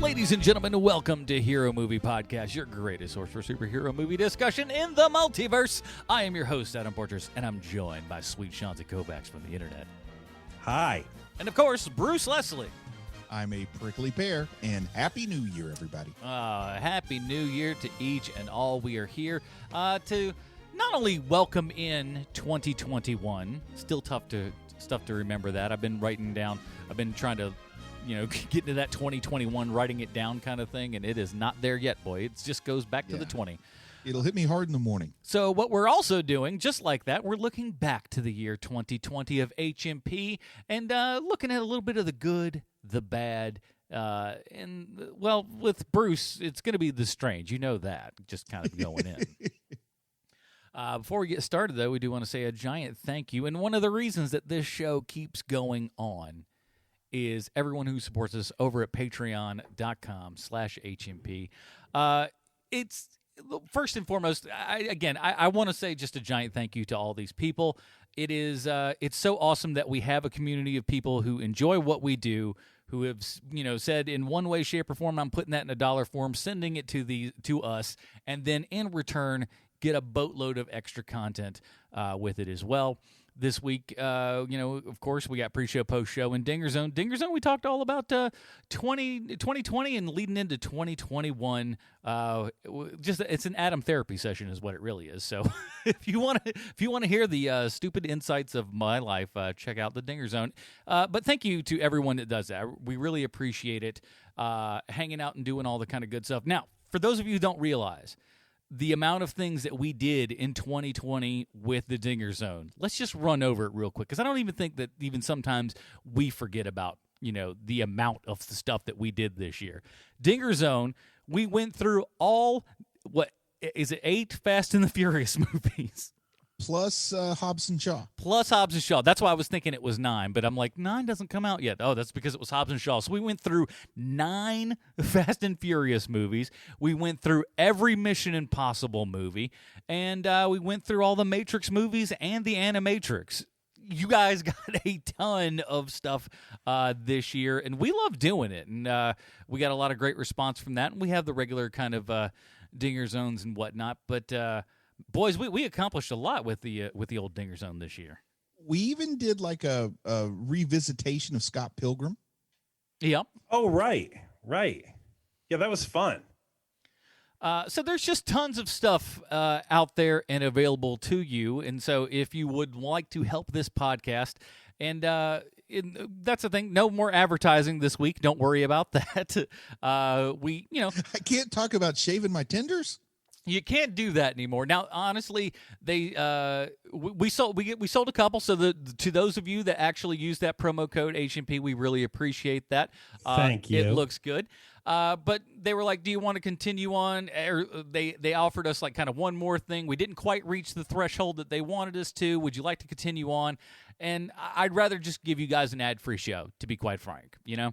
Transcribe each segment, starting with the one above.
Ladies and gentlemen, welcome to Hero Movie Podcast, your greatest source for superhero movie discussion in the multiverse. I am your host, Adam Porters, and I'm joined by sweet Shanzi Kovacs from the internet. Hi. And of course, Bruce Leslie. I'm a prickly pear, and Happy New Year, everybody. Happy New Year to each and all. We are here to not only welcome in 2021, still stuff to remember that. I've been trying to get into that 2021, writing it down kind of thing, and it is not there yet, boy. It just goes back to the 20. It'll hit me hard in the morning. So what we're also doing, just like that, we're looking back to the year 2020 of HMP and looking at a little bit of the good, the bad, and, well, with Bruce, it's going to be the strange. You know that, just kind of going in. Before we get started, though, we do want to say a giant thank you, and one of the reasons that this show keeps going on is everyone who supports us over at patreon.com/HMP. It's first and foremost, I want to say just a giant thank you to all these people. It's so awesome that we have a community of people who enjoy what we do, who have said in one way, shape, or form, I'm putting that in a dollar form, sending it to us, and then in return get a boatload of extra content with it as well. This week, of course, we got pre-show, post-show, and Dinger Zone. Dinger Zone, we talked all about 2020 and leading into 2021. It's an Adam therapy session is what it really is. So if you want to hear the stupid insights of my life, check out the Dinger Zone. But thank you to everyone that does that. We really appreciate it, hanging out and doing all the kind of good stuff. Now, for those of you who don't realize the amount of things that we did in 2020 with the Dinger Zone. Let's just run over it real quick, because I don't even think that even sometimes we forget about, the amount of the stuff that we did this year. Dinger Zone, we went through all, 8 Fast and the Furious movies? Plus Hobbs and Shaw. Plus Hobbs and Shaw. That's why I was thinking it was 9, but I'm like, 9 doesn't come out yet. Oh, that's because it was Hobbs and Shaw. So we went through 9 Fast and Furious movies. We went through every Mission Impossible movie, and we went through all the Matrix movies and the Animatrix. You guys got a ton of stuff this year, and we love doing it. And we got a lot of great response from that, and we have the regular kind of Dinger Zones and whatnot, but boys, we accomplished a lot with the old Dinger Zone this year. We even did like a revisitation of Scott Pilgrim. Yep. Oh, right. Yeah, that was fun. So there's just tons of stuff out there and available to you. And so if you would like to help this podcast, and that's the thing, no more advertising this week. Don't worry about that. I can't talk about shaving my tenders. You can't do that anymore. Now, honestly, we sold a couple. So to those of you that actually use that promo code HMP, we really appreciate that. Thank you. It looks good. But they were like, "Do you want to continue on?" Or they offered us like kind of one more thing. We didn't quite reach the threshold that they wanted us to. Would you like to continue on? And I'd rather just give you guys an ad-free show, to be quite frank, Yeah.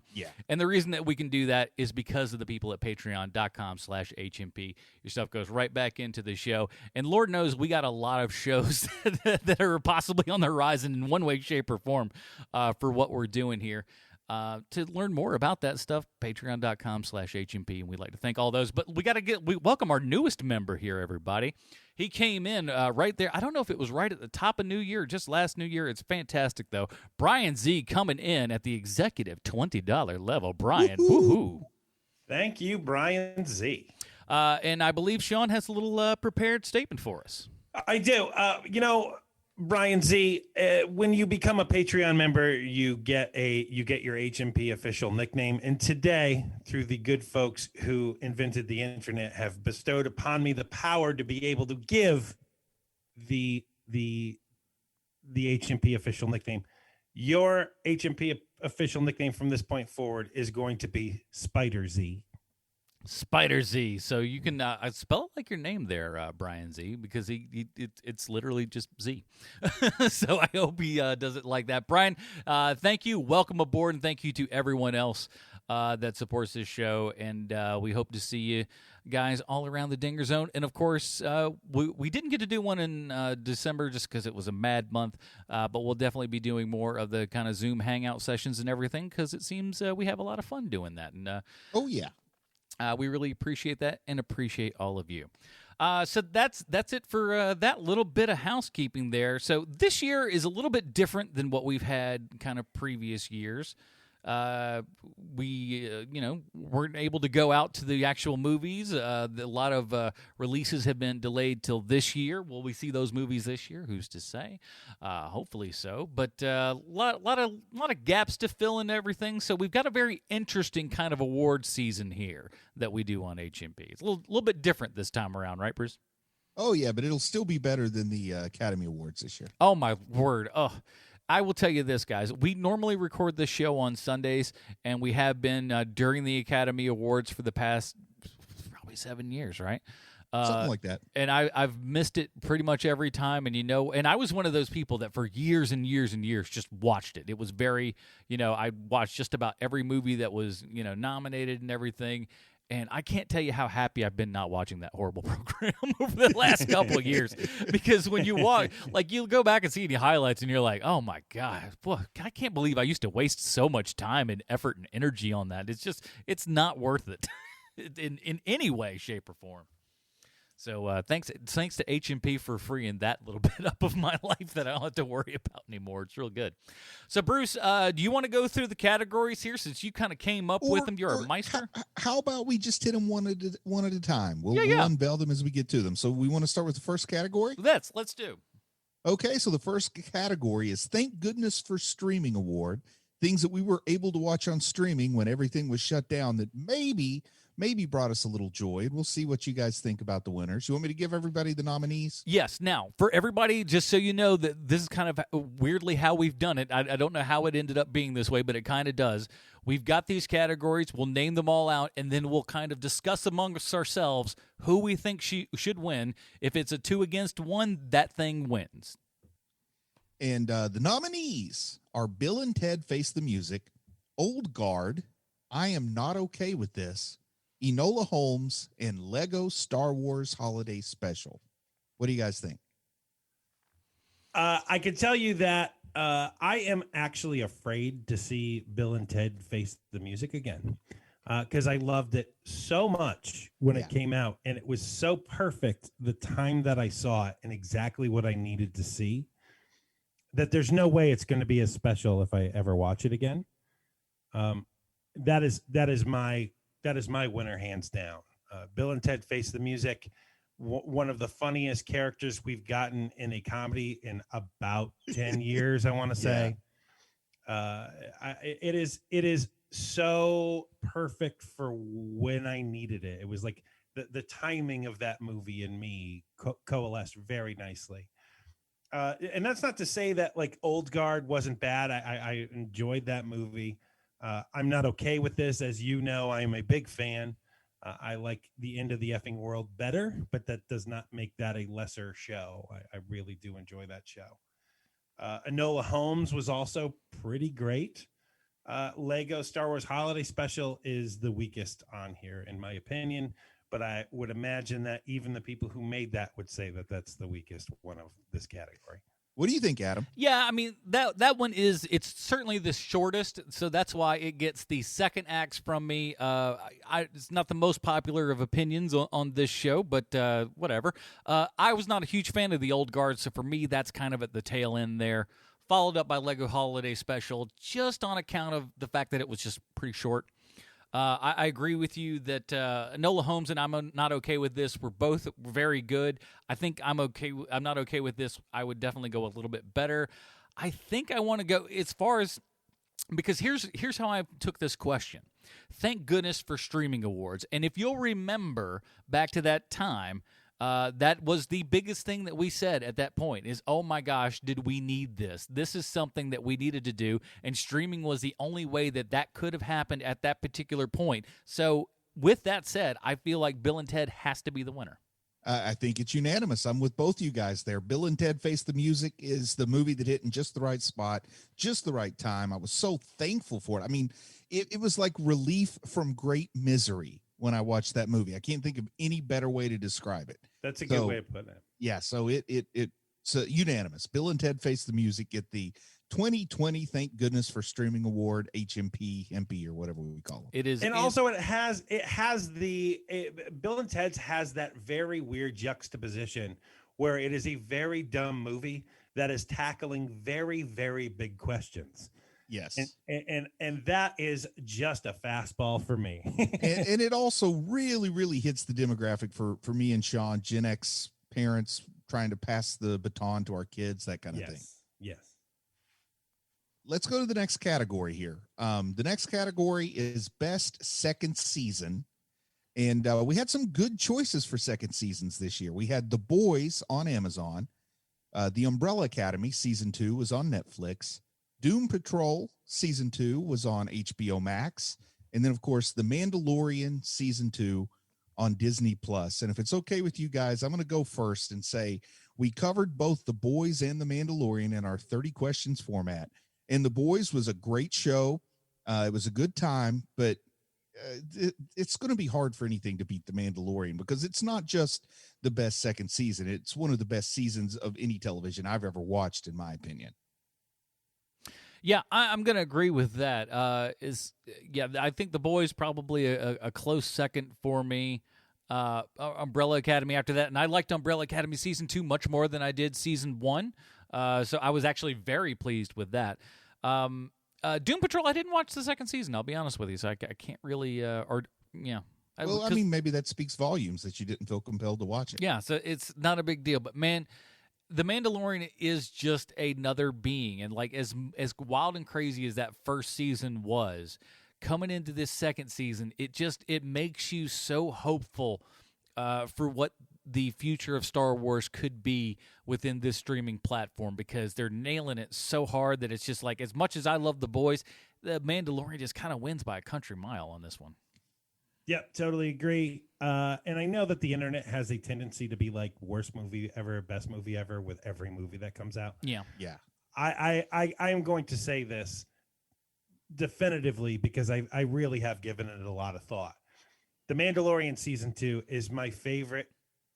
And the reason that we can do that is because of the people at patreon.com/HMP. Your stuff goes right back into the show. And Lord knows we got a lot of shows that are possibly on the horizon in one way, shape, or form for what we're doing here. To learn more about that stuff, patreon.com/HMP, and we'd like to thank all those. But we welcome our newest member here, everybody. He came in right there. I don't know if it was right at the top of New Year or just last New Year. It's fantastic, though. Brian-Zee coming in at the executive $20 level. Brian, woohoo. Thank you, Brian-Zee. And I believe Sean has a little prepared statement for us. I do. Brian-Zee, when you become a Patreon member, you get your HMP official nickname. And today, through the good folks who invented the internet, have bestowed upon me the power to be able to give the HMP official nickname. Your HMP official nickname from this point forward is going to be Spider-Zee. Spider-Zee. So you can spell it like your name there, Brian-Zee, because it's literally just Z. So I hope he does it like that. Brian, thank you. Welcome aboard, and thank you to everyone else that supports this show. And we hope to see you guys all around the Dinger Zone. And, of course, we didn't get to do one in December just because it was a mad month, but we'll definitely be doing more of the kind of Zoom hangout sessions and everything because it seems we have a lot of fun doing that. And Oh, yeah. we really appreciate that and appreciate all of you. So that's it for that little bit of housekeeping there. So this year is a little bit different than what we've had kind of previous years. We weren't able to go out to the actual movies. A lot of releases have been delayed till this year. Will we see those movies this year? Who's to say? Hopefully so. But a lot of gaps to fill in everything. So we've got a very interesting kind of award season here that we do on HMP. It's a little bit different this time around, right, Bruce? Oh, yeah, but it'll still be better than the Academy Awards this year. Oh, my word. Oh, I will tell you this, guys. We normally record this show on Sundays, and we have been during the Academy Awards for the past probably 7 years, right? Something like that. And I've missed it pretty much every time. And, and I was one of those people that for years and years and years just watched it. It was very, I watched just about every movie that was, nominated and everything. And I can't tell you how happy I've been not watching that horrible program over the last couple of years. Because when you watch, you'll go back and see any highlights and you're like, oh my God, boy, I can't believe I used to waste so much time and effort and energy on that. It's not worth it in any way, shape, or form. So thanks to HMP for freeing that little bit up of my life that I don't have to worry about anymore. It's real good. So, Bruce, do you want to go through the categories here since you kind of came up with them? You're a meister. How about we just hit them one at a time? We'll unveil them as we get to them. So we want to start with the first category? Let's do. Okay, so the first category is Thank Goodness for Streaming Award. Things that we were able to watch on streaming when everything was shut down that maybe brought us a little joy. And we'll see what you guys think about the winners. You want me to give everybody the nominees? Yes. Now, for everybody, just so you know that this is kind of weirdly how we've done it. I don't know how it ended up being this way, but it kind of does. We've got these categories. We'll name them all out, and then we'll kind of discuss amongst ourselves who we think should win. If it's a 2 against 1, that thing wins. And the nominees are Bill and Ted Face the Music, Old Guard, I Am Not Okay With This, Enola Holmes, and Lego Star Wars Holiday Special. What do you guys think? I can tell you that I am actually afraid to see Bill and Ted Face the Music again because I loved it so much when it came out, and it was so perfect the time that I saw it and exactly what I needed to see that there's no way it's going to be as special if I ever watch it again. That is my winner, hands down. Bill and Ted Face the Music, one of the funniest characters we've gotten in a comedy in about 10 years, I want to say. It is so perfect for when I needed it. It was like the timing of that movie and me coalesced very nicely. And that's not to say that Old Guard wasn't bad. I enjoyed that movie. I'm Not Okay With This. As you know, I am a big fan. I like The End of the Effing World better, but that does not make that a lesser show. I really do enjoy that show. Enola Holmes was also pretty great. Lego Star Wars Holiday Special is the weakest on here, in my opinion, but I would imagine that even the people who made that would say that that's the weakest one of this category. What do you think, Adam? Yeah, I mean, that one it's certainly the shortest, so that's why it gets the second axe from me. It's not the most popular of opinions on this show, but whatever. I was not a huge fan of the Old Guard, so for me, that's kind of at the tail end there. Followed up by Lego Holiday Special, just on account of the fact that it was just pretty short. I agree with you that Enola Holmes and I'm Not Okay With This were both very good. I think I'm Not Okay With This. I would definitely go a little bit better. I think I want to go as far as, because here's how I took this question. Thank goodness for streaming awards. And if you'll remember back to that time, that was the biggest thing that we said at that point is, oh my gosh, did we need this? This is something that we needed to do, and streaming was the only way that could have happened at that particular point. So with that said, I feel like Bill and Ted has to be the winner. I think it's unanimous. I'm with both you guys there. Bill and Ted Face the Music is the movie that hit in just the right spot, just the right time. I was so thankful for it. I mean, it was like relief from great misery when I watched that movie. I can't think of any better way to describe it. That's a good way of putting it. Yeah, so it's unanimous. Bill and Ted Face the Music get the 2020 Thank Goodness for Streaming Award, HMP, MP, or whatever we call them. It is, and also it has Bill and Ted's has that very weird juxtaposition where it is a very dumb movie that is tackling very, very big questions. Yes. And that is just a fastball for me. and it also really, really hits the demographic for me and Sean, Gen X parents trying to pass the baton to our kids, that kind of thing. Yes. Let's go to the next category here. The next category is Best Second Season. And we had some good choices for second seasons this year. We had The Boys on Amazon. The Umbrella Academy Season 2 was on Netflix. Doom Patrol Season 2 was on HBO Max. And then, of course, The Mandalorian Season 2 on Disney Plus. And if it's okay with you guys, I'm going to go first and say we covered both The Boys and The Mandalorian in our 30 questions format. And The Boys was a great show. It was a good time, but it's going to be hard for anything to beat The Mandalorian because it's not just the best second season. It's one of the best seasons of any television I've ever watched, in my opinion. Yeah, I'm going to agree with that. I think The Boys probably a close second for me. Umbrella Academy after that, and I liked Umbrella Academy Season 2 much more than I did Season 1. So I was actually very pleased with that. Doom Patrol, I didn't watch the second season, I'll be honest with you, so I can't really, maybe that speaks volumes that you didn't feel compelled to watch it. Yeah, so it's not a big deal, but man, The Mandalorian is just another being, and like as wild and crazy as that first season was, coming into this second season, it makes you so hopeful for what the future of Star Wars could be within this streaming platform, because they're nailing it so hard that it's just like, as much as I love The Boys, The Mandalorian just kind of wins by a country mile on this one. Yeah, totally agree. And I know that the internet has a tendency to be like worst movie ever, best movie ever with every movie that comes out. Yeah. I am going to say this definitively because I really have given it a lot of thought. The Mandalorian Season 2 is my favorite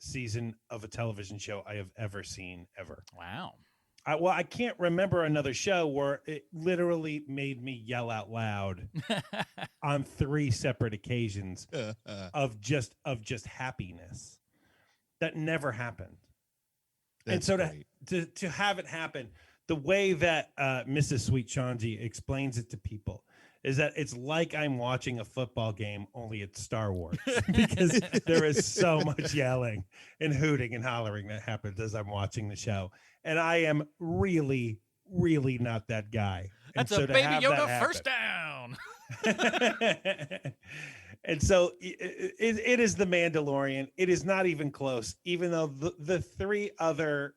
season of a television show I have ever seen, ever. Wow. I can't remember another show where it literally made me yell out loud on 3 separate occasions of just happiness. That never happened. That's and so great. to have it happen, the way that Mrs. Sweet Chonji explains it to people is that it's like I'm watching a football game, only it's Star Wars, because there is so much yelling and hooting and hollering that happens as I'm watching the show. And I am really, really not that guy. That's and a Baby Yoda first down. And so it is The Mandalorian. It is not even close, even though the 3 other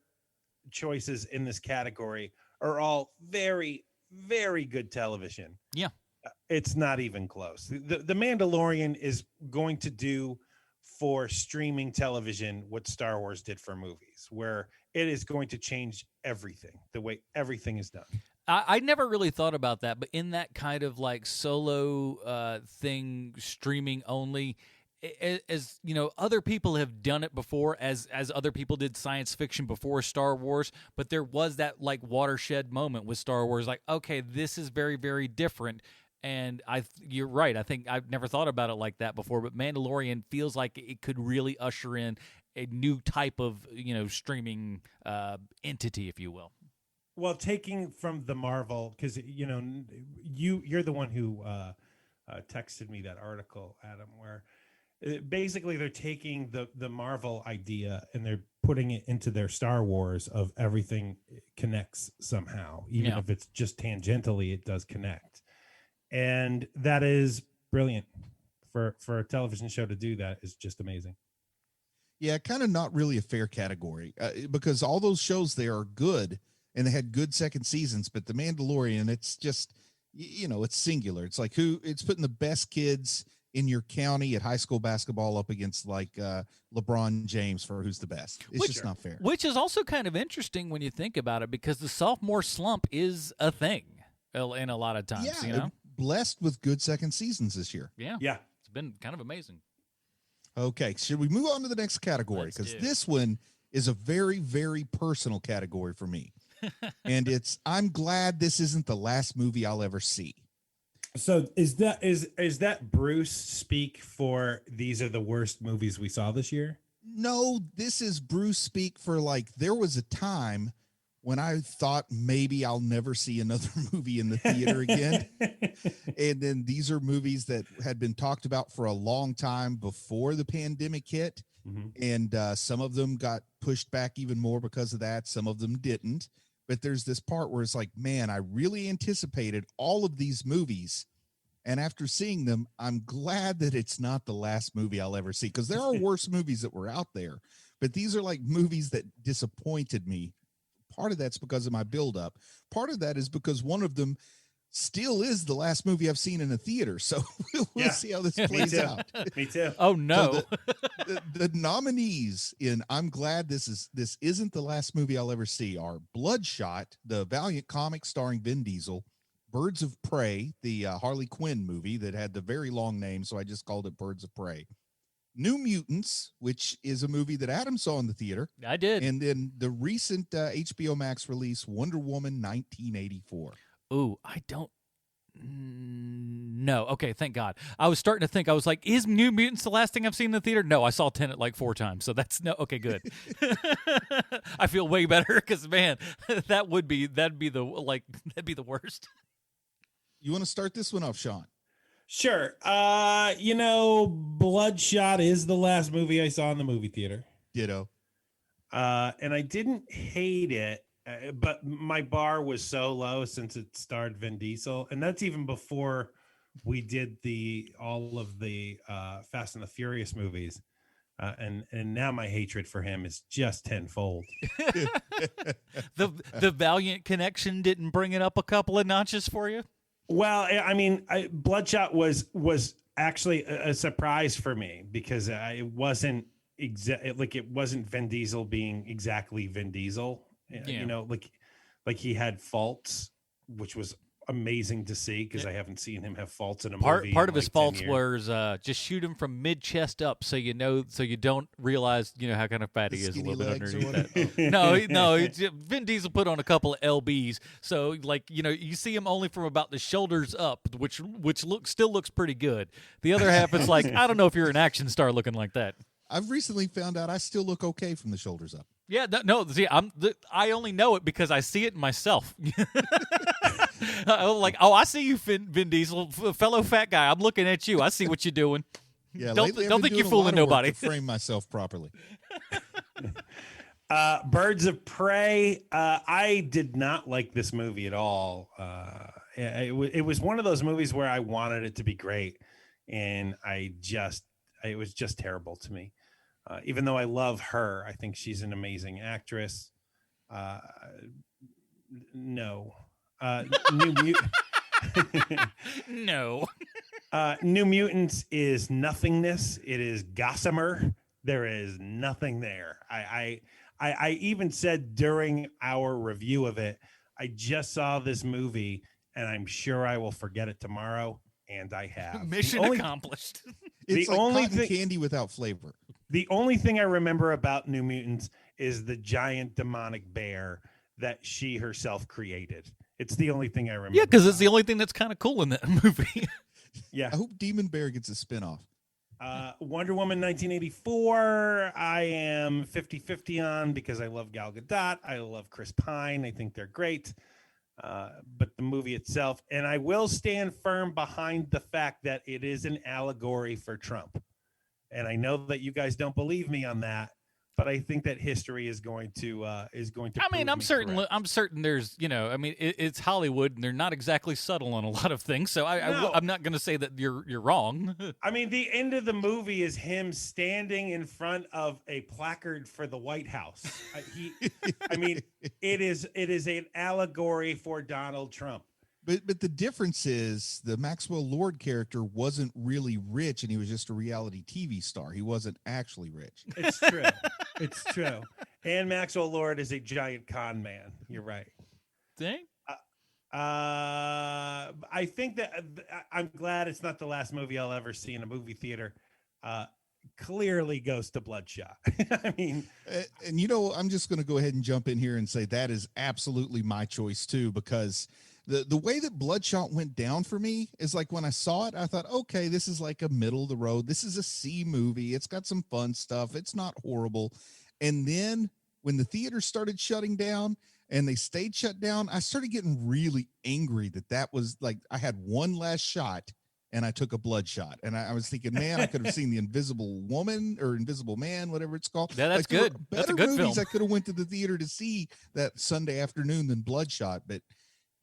choices in this category are all very, very good television. Yeah. It's not even close. The Mandalorian is going to do for streaming television what Star Wars did for movies, where it is going to change everything, the way everything is done. I never really thought about that, but in that kind of like solo thing, streaming only, as you know, other people have done it before, as other people did science fiction before Star Wars, but there was that like watershed moment with Star Wars, like, okay, this is very, very different. And you're right. I think I've never thought about it like that before, but Mandalorian feels like it could really usher in a new type of, streaming entity, if you will. Well, taking from the Marvel, because you're the one who texted me that article, Adam, where basically they're taking the Marvel idea and they're putting it into their Star Wars of everything connects somehow, even if it's just tangentially, it does connect. And that is brilliant for a television show to do. That is just amazing. Yeah, kind of not really a fair category because all those shows there are good and they had good second seasons, but The Mandalorian, it's just, it's singular. It's like it's putting the best kids in your county at high school basketball up against like LeBron James for who's the best. It's just not fair. Which is also kind of interesting when you think about it, because the sophomore slump is a thing in a lot of times. Blessed with good second seasons this year. Yeah. Yeah. It's been kind of amazing. Okay, should we move on to the next category? Let's Because do. this one is a very, very personal category for me. And I'm glad this isn't the last movie I'll ever see. So is that Bruce speak for these are the worst movies we saw this year? No, this is Bruce speak for there was a time when I thought maybe I'll never see another movie in the theater again. And then these are movies that had been talked about for a long time before the pandemic hit. Mm-hmm. And some of them got pushed back even more because of that. Some of them didn't. But there's this part where it's like, man, I really anticipated all of these movies. And after seeing them, I'm glad that it's not the last movie I'll ever see, because there are worse movies that were out there. But these are like movies that disappointed me. Part of that's because of my buildup. Part of that is because one of them still is the last movie I've seen in a theater. So we'll see how this plays out. Me too. Oh, no. So the nominees in I'm glad this isn't the last movie I'll ever see are Bloodshot, the Valiant comic starring Vin Diesel, Birds of Prey, the Harley Quinn movie that had the very long name, so I just called it Birds of Prey. New Mutants, which is a movie that Adam saw in the theater. I did. And then the recent HBO Max release, Wonder Woman 1984. Ooh, I don't know. Okay, thank God. I was starting to think, I was like, is New Mutants the last thing I've seen in the theater? No, I saw Tenet like 4 times, so that's no. Okay, good. I feel way better because, man, that'd be the worst. You want to start this one off, Sean? Sure. Bloodshot is the last movie I saw in the movie theater. Ditto. And I didn't hate it, but my bar was so low since it starred Vin Diesel, and that's even before we did all of the Fast and the Furious movies. And now my hatred for him is just tenfold. The Valiant connection didn't bring it up a couple of notches for you? Well, I mean, Bloodshot was actually a surprise for me because it wasn't it wasn't Vin Diesel being exactly Vin Diesel. Yeah. Like he had faults, which was amazing to see because I haven't seen him have faults in a Part movie. part of his faults 10 years. was just shoot him from mid chest up, so you don't realize how kind of fat he is a Skinny little bit legs or underneath whatever. that. No, Vin Diesel put on a couple of lbs, so you see him only from about the shoulders up, which still looks pretty good. The other half is like, I don't know if you're an action star looking like that. I've recently found out I still look okay from the shoulders up. Yeah, no. See, I only know it because I see it in myself. Like, I see you, Vin Diesel, fellow fat guy. I'm looking at you. I see what you're doing. Yeah, Don't lately I've think been you're doing a lot fooling of work nobody. to frame myself properly. Birds of Prey. I did not like this movie at all. It was one of those movies where I wanted it to be great, and it was just terrible to me. Even though I love her, I think she's an amazing actress. No. No. New Mutants is nothingness. It is gossamer. There is nothing there. I even said during our review of it, I just saw this movie and I'm sure I will forget it tomorrow. And I have. Mission accomplished. It's The like only cotton thing- candy without flavor. The only thing I remember about New Mutants is the giant demonic bear that she herself created. It's the only thing I remember. Yeah, because it's the only thing that's kind of cool in that movie. Yeah. I hope Demon Bear gets a spinoff. Wonder Woman 1984, I am 50-50 on because I love Gal Gadot. I love Chris Pine. I think they're great. But the movie itself, and I will stand firm behind the fact that it is an allegory for Trump. And I know that you guys don't believe me on that, but I think that history is going to. I mean, prove I'm me certain. correct. I'm certain. There's, it's Hollywood, and they're not exactly subtle on a lot of things. So No. I'm not going to say that you're wrong. I mean, the end of the movie is him standing in front of a placard for the White House. It is an allegory for Donald Trump. But the difference is the Maxwell Lord character wasn't really rich, and he was just a reality TV star. He wasn't actually rich. It's true. It's true. And Maxwell Lord is a giant con man. You're right. Dang. I think that I'm glad it's not the last movie I'll ever see in a movie theater. clearly goes to Bloodshot. I mean, And I'm just going to go ahead and jump in here and say that is absolutely my choice too, because the way that Bloodshot went down for me is like when I saw it, I thought, okay, this is like a middle of the road. This is a C movie. It's got some fun stuff. It's not horrible. And then when the theater started shutting down and they stayed shut down, I started getting really angry that was like I had one last shot and I took a Bloodshot. And I was thinking, man, I could have seen the Invisible Woman or Invisible Man, whatever it's called. Yeah, that's good. That's a good movies film. I could have went to the theater to see that Sunday afternoon than Bloodshot, but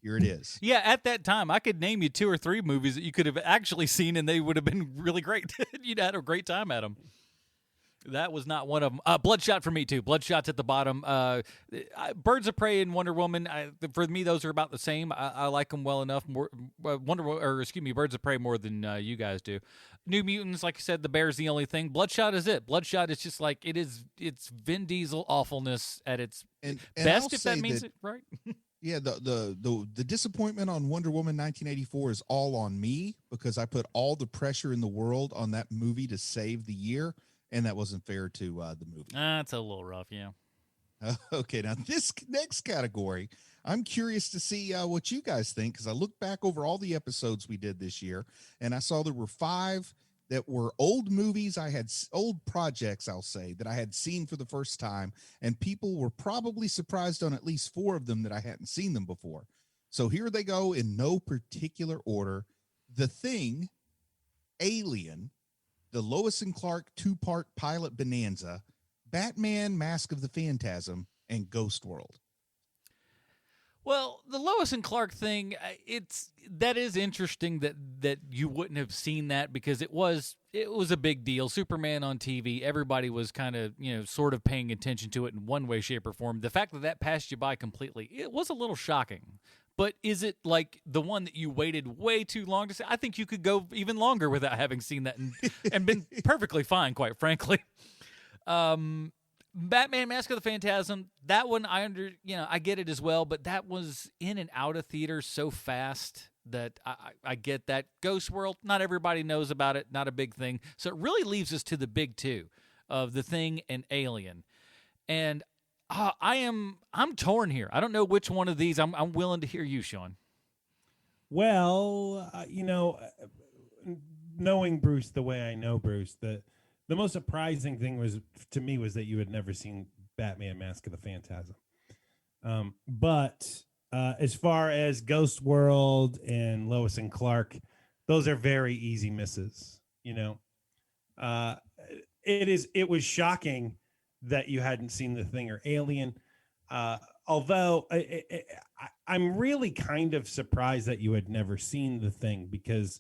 here it is. Yeah, at that time, I could name you 2 or 3 movies that you could have actually seen, and they would have been really great. You'd had a great time at them. That was not one of them. Bloodshot for me too. Bloodshot's at the bottom. Birds of Prey and Wonder Woman. For me, those are about the same. I like them well enough. More Birds of Prey more than you guys do. New Mutants, like I said, the bear's the only thing. Bloodshot is it. Bloodshot is just like it is. It's Vin Diesel awfulness at its best, if that means it right. Yeah, the disappointment on Wonder Woman 1984 is all on me because I put all the pressure in the world on that movie to save the year. And that wasn't fair to the movie. It's a little rough, yeah. Okay, now this next category, I'm curious to see what you guys think, because I looked back over all the episodes we did this year, and I saw there were 5 that were old movies old projects, I'll say, that I had seen for the first time, and people were probably surprised on at least 4 of them that I hadn't seen them before. So here they go in no particular order. The Thing, Alien, the Lois and Clark 2-part pilot bonanza, Batman Mask of the Phantasm, and Ghost World. Well, the Lois and Clark thing, that is interesting that you wouldn't have seen that because it was a big deal. Superman on TV, everybody was kind of, sort of paying attention to it in one way, shape, or form. The fact that passed you by completely, it was a little shocking. But is it like the one that you waited way too long to see? I think you could go even longer without having seen that and been perfectly fine, quite frankly. Batman Mask of the Phantasm, that one I get it as well, but that was in and out of theaters so fast that I get that. Ghost World, not everybody knows about it, not a big thing. So it really leaves us to the big 2 of The Thing and Alien. And I'm torn here. I don't know which one of these. I'm willing to hear you, Sean. Well, knowing Bruce the way I know Bruce, the most surprising thing was that you had never seen Batman Mask of the Phantasm. But as far as Ghost World and Lois and Clark, those are very easy misses. It was shocking that you hadn't seen The Thing or Alien. Although I'm really kind of surprised that you had never seen The Thing because,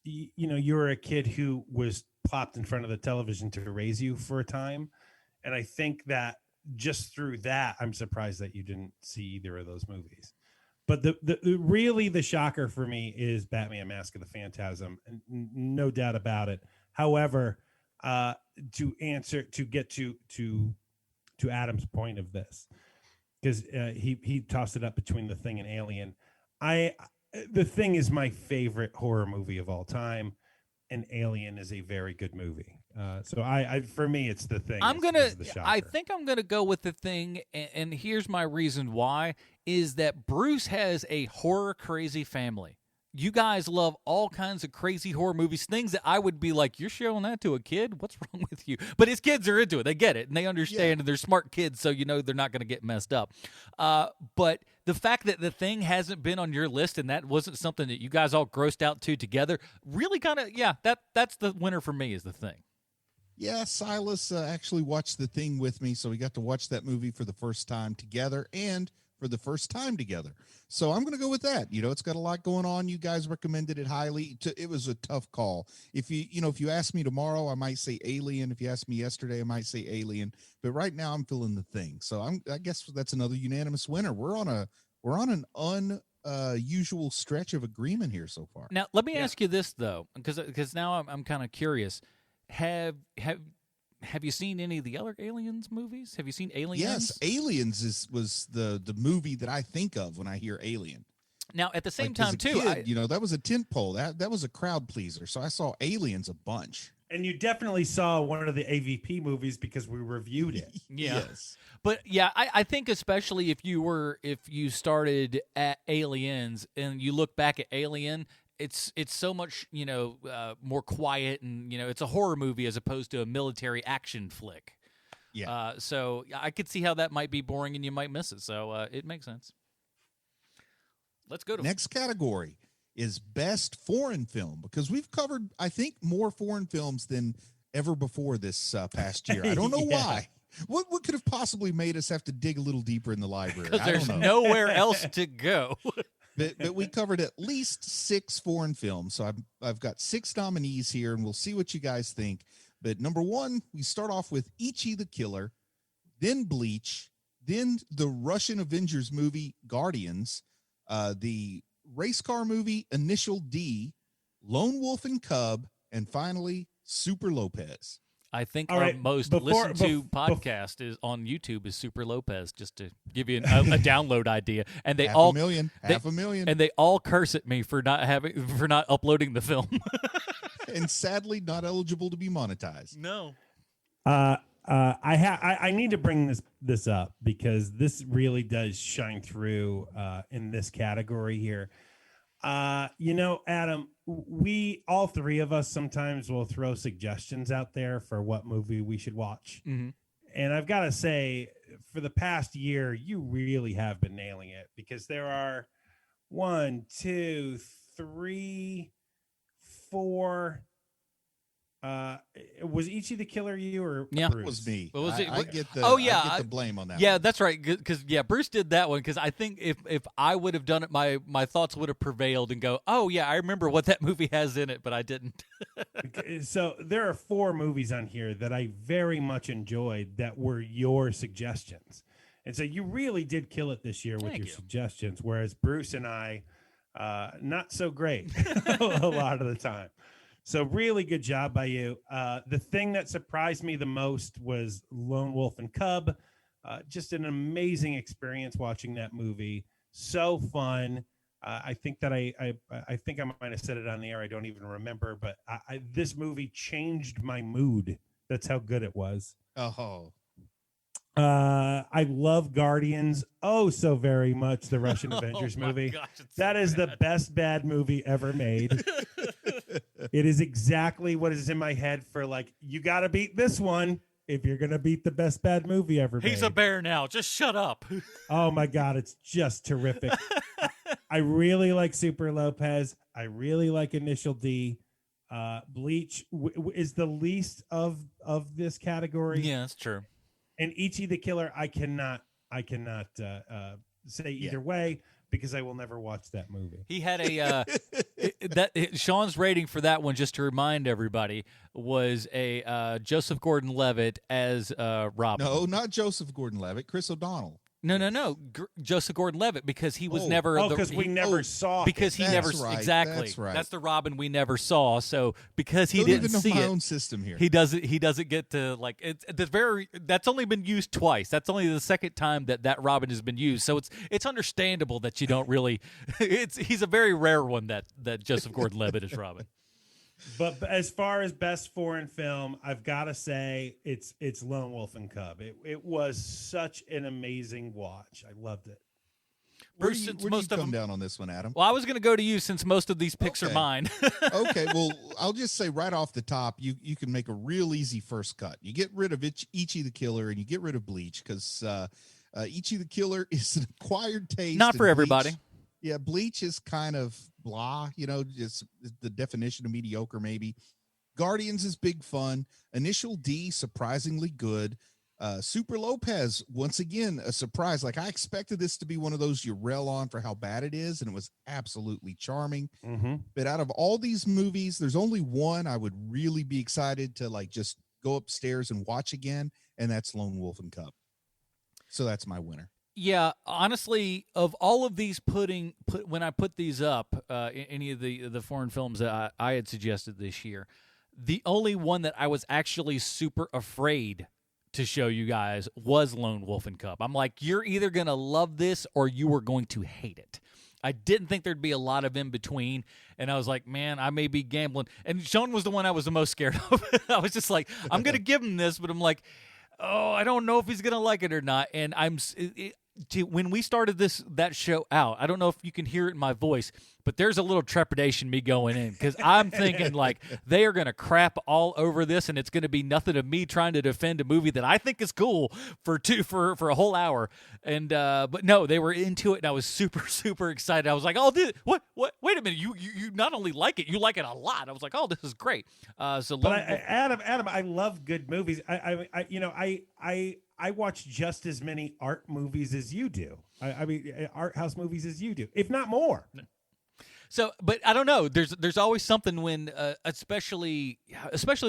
you were a kid who was plopped in front of the television to raise you for a time. And I think that just through that, I'm surprised that you didn't see either of those movies. But the shocker for me is Batman Mask of the Phantasm. No doubt about it. However, to get to Adam's point of this, because he tossed it up between The Thing and Alien. The Thing is my favorite horror movie of all time, and Alien is a very good movie. So for me, it's The Thing. I think I'm gonna go with The Thing, and here's my reason why: is that Bruce has a horror crazy family. You guys love all kinds of crazy horror movies, things that I would be like, you're showing that to a kid? What's wrong with you? But his kids are into it. They get it, and they understand, and they're smart kids, so they're not going to get messed up. But the fact that The Thing hasn't been on your list and that wasn't something that you guys all grossed out to together, really kind of, that's the winner for me is The Thing. Yeah, Silas actually watched The Thing with me, so we got to watch that movie for the first time together and for the first time together. So I'm going to go with that. It's got a lot going on. You guys recommended it highly. It was a tough call. If you ask me tomorrow, I might say Alien. If you ask me yesterday, I might say Alien. But right now I'm feeling The Thing. So I guess that's another unanimous winner. We're on an unusual stretch of agreement here so far. Now, let me ask you this though, because now I'm kind of curious. Have you seen any of the other Aliens movies? Have you seen Aliens? Yes, Aliens was the movie that I think of when I hear Alien. Now, at the same time, too, kid, that was a tentpole. That was a crowd pleaser. So I saw Aliens a bunch. And you definitely saw one of the AVP movies because we reviewed it. Yeah. Yes. But yeah, I think especially if you started at Aliens and you look back at Alien, it's so much more quiet, and it's a horror movie as opposed to a military action flick. Yeah. So I could see how that might be boring and you might miss it. So it makes sense. Let's go to Next category is best foreign film, because we've covered, I think, more foreign films than ever before this past year. I don't know why. What could have possibly made us have to dig a little deeper in the library? because I don't there's know. nowhere else to go. But we covered at least 6 foreign films. So I've got 6 nominees here, and we'll see what you guys think. But number 1, we start off with Ichi the Killer, then Bleach, then the Russian Avengers movie Guardians, the race car movie Initial D, Lone Wolf and Cub, and finally Super Lopez. I think All our right, most before- listened to podcast is on YouTube is Super Lopez, just to give you a download idea. And they all half a million, and they all curse at me for not uploading the film. and sadly not eligible to be monetized. No. I need to bring this up because this really does shine through in this category here. Adam, we all 3 of us sometimes will throw suggestions out there for what movie we should watch. Mm-hmm. And I've got to say, for the past year, you really have been nailing it, because there are 1, 2, 3, 4. Was Ichi the Killer you or Yeah. Bruce? It was me. What was it? I get the, Oh, yeah, I get I- the blame on that. Yeah, one. that's right. Because Bruce did that one. Because I think if I would have done it, my thoughts would have prevailed and go, oh yeah, I remember what that movie has in it, but I didn't. So there are 4 movies on here that I very much enjoyed that were your suggestions. And so you really did kill it this year with Thank your you. suggestions, whereas Bruce and I, not so great a lot of the time. So really good job by you. The thing that surprised me the most was Lone Wolf and Cub. Just an amazing experience watching that movie. So fun. I think that I think I might have said it on the air. I don't even remember, but this movie changed my mood. That's how good it was. Oh, I love Guardians so very much, the Russian Avengers Oh my movie. gosh, it's That so is the bad. best bad movie ever made. It is exactly what is in my head for, like, you got to beat this one if you're going to beat the best bad movie ever made. He's a bear now. Just shut up. Oh my God, it's just terrific. I really like Super Lopez. I really like Initial D. Bleach is the least of this category. Yeah, that's true. And Ichi the Killer, I cannot say either way, because I will never watch that movie. He had a Sean's rating for that one, just to remind everybody, was a Joseph Gordon-Levitt as Robin. no, not Joseph Gordon-Levitt, Chris O'Donnell. No. Joseph Gordon-Levitt, because he was Oh. never Because we never saw because him. he never That's right, exactly. that's right. That's the Robin we never saw. So because he Don't didn't even know see my it, own system here. he doesn't get to, like, it's that's only been used twice. That's only the second time that Robin has been used. So it's understandable that you don't really. He's a very rare one that Joseph Gordon-Levitt is Robin. But as far as best foreign film, I've got to say it's Lone Wolf and Cub. It was such an amazing watch. I loved it. Where Bruce, do you, since where do you most of come them. down on this one, Adam? Well, I was going to go to you since most of these picks are Okay. mine. Okay, well, I'll just say right off the top, you can make a real easy first cut. You get rid of Ichi the Killer, and you get rid of Bleach, because Ichi the Killer is an acquired taste. Not and for everybody. Bleach- Yeah, Bleach is kind of blah, just the definition of mediocre, maybe. Guardians is big fun. Initial D, surprisingly good. Super Lopez, once again, a surprise. Like, I expected this to be one of those you rail on for how bad it is, and it was absolutely charming. Mm-hmm. But out of all these movies, there's only one I would really be excited to, like, just go upstairs and watch again, and that's Lone Wolf and Cub. So that's my winner. Yeah, honestly, of all of these, when I put these up, any of the foreign films that I had suggested this year, the only one that I was actually super afraid to show you guys was Lone Wolf and Cub. I'm like, you're either going to love this or you are going to hate it. I didn't think there'd be a lot of in between, and I was like, man, I may be gambling. And Sean was the one I was the most scared of. I was just like, I'm going to give him this, but I'm like, oh, I don't know if he's going to like it or not. And when we started that show out, I don't know if you can hear it in my voice, but there's a little trepidation me going in because I'm thinking like they are going to crap all over this, and it's going to be nothing of me trying to defend a movie that I think is cool for a whole hour. And but no, they were into it, and I was super super excited. I was like, oh, what? Wait a minute, you not only like it, you like it a lot. I was like, oh, this is great. Adam, I love good movies. I watch just as many art movies as you do. I mean, art house movies as you do, if not more. So, but I don't know. There's always something when, especially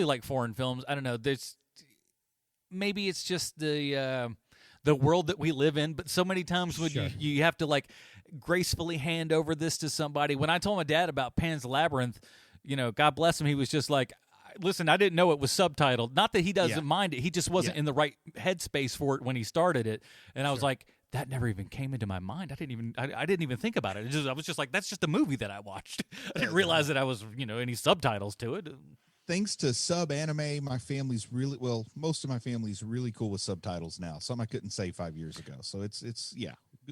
like foreign films. I don't know. Maybe it's just the world that we live in. But so many times when you have to like gracefully hand over this to somebody. When I told my dad about Pan's Labyrinth, God bless him, he was just like, listen, I didn't know it was subtitled. Not that he doesn't mind it. He just wasn't in the right headspace for it when he started it. And I was like, that never even came into my mind. I didn't even think about it. I was just like, that's just a movie that I watched. I didn't realize that I was, any subtitles to it. Thanks to sub anime, my family's most of my family's really cool with subtitles now. Something I couldn't say 5 years ago. So it's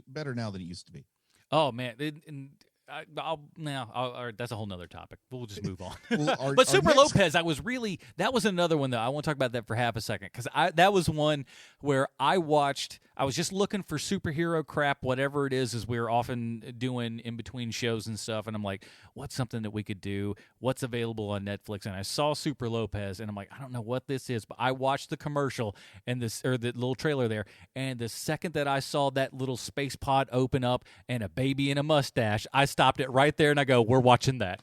better now than it used to be. Oh man. That's a whole nother topic. We'll just move on. Well, but Super Lopez, that was another one though. I want to talk about that for half a second because that was one where I was just looking for superhero crap, whatever it is we're often doing in between shows and stuff. And I'm like, what's something that we could do? What's available on Netflix? And I saw Super Lopez, and I'm like, I don't know what this is, but I watched the commercial and the little trailer there. And the second that I saw that little space pod open up and a baby in a mustache, I stopped it right there and I go, we're watching that.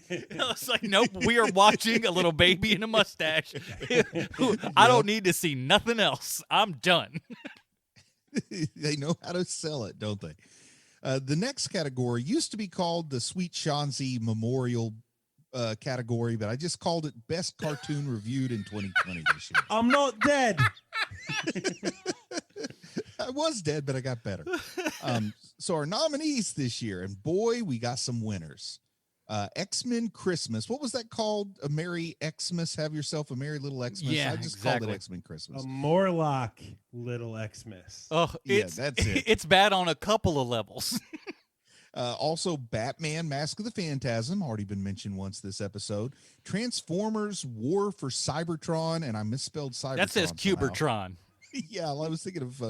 I was like, nope, we are watching a little baby in a mustache. I don't need to see nothing else. I'm done. They know how to sell it, don't they? The next category used to be called the Sweet Shanzi Memorial category, but I just called it Best Cartoon Reviewed in 2020 this year. I'm not dead. I was dead, but I got better. So our nominees this year, and boy, we got some winners. X-Men Christmas. What was that called? A Merry Xmas? Have yourself a Merry Little Xmas? Yeah, I just called it X-Men Christmas. A Morlock Little Xmas. Oh, that's it. It's bad on a couple of levels. Also, Batman Mask of the Phantasm, already been mentioned once this episode. Transformers War for Cybertron, and I misspelled Cybertron. That says Cubertron. Somehow. Yeah, I was thinking of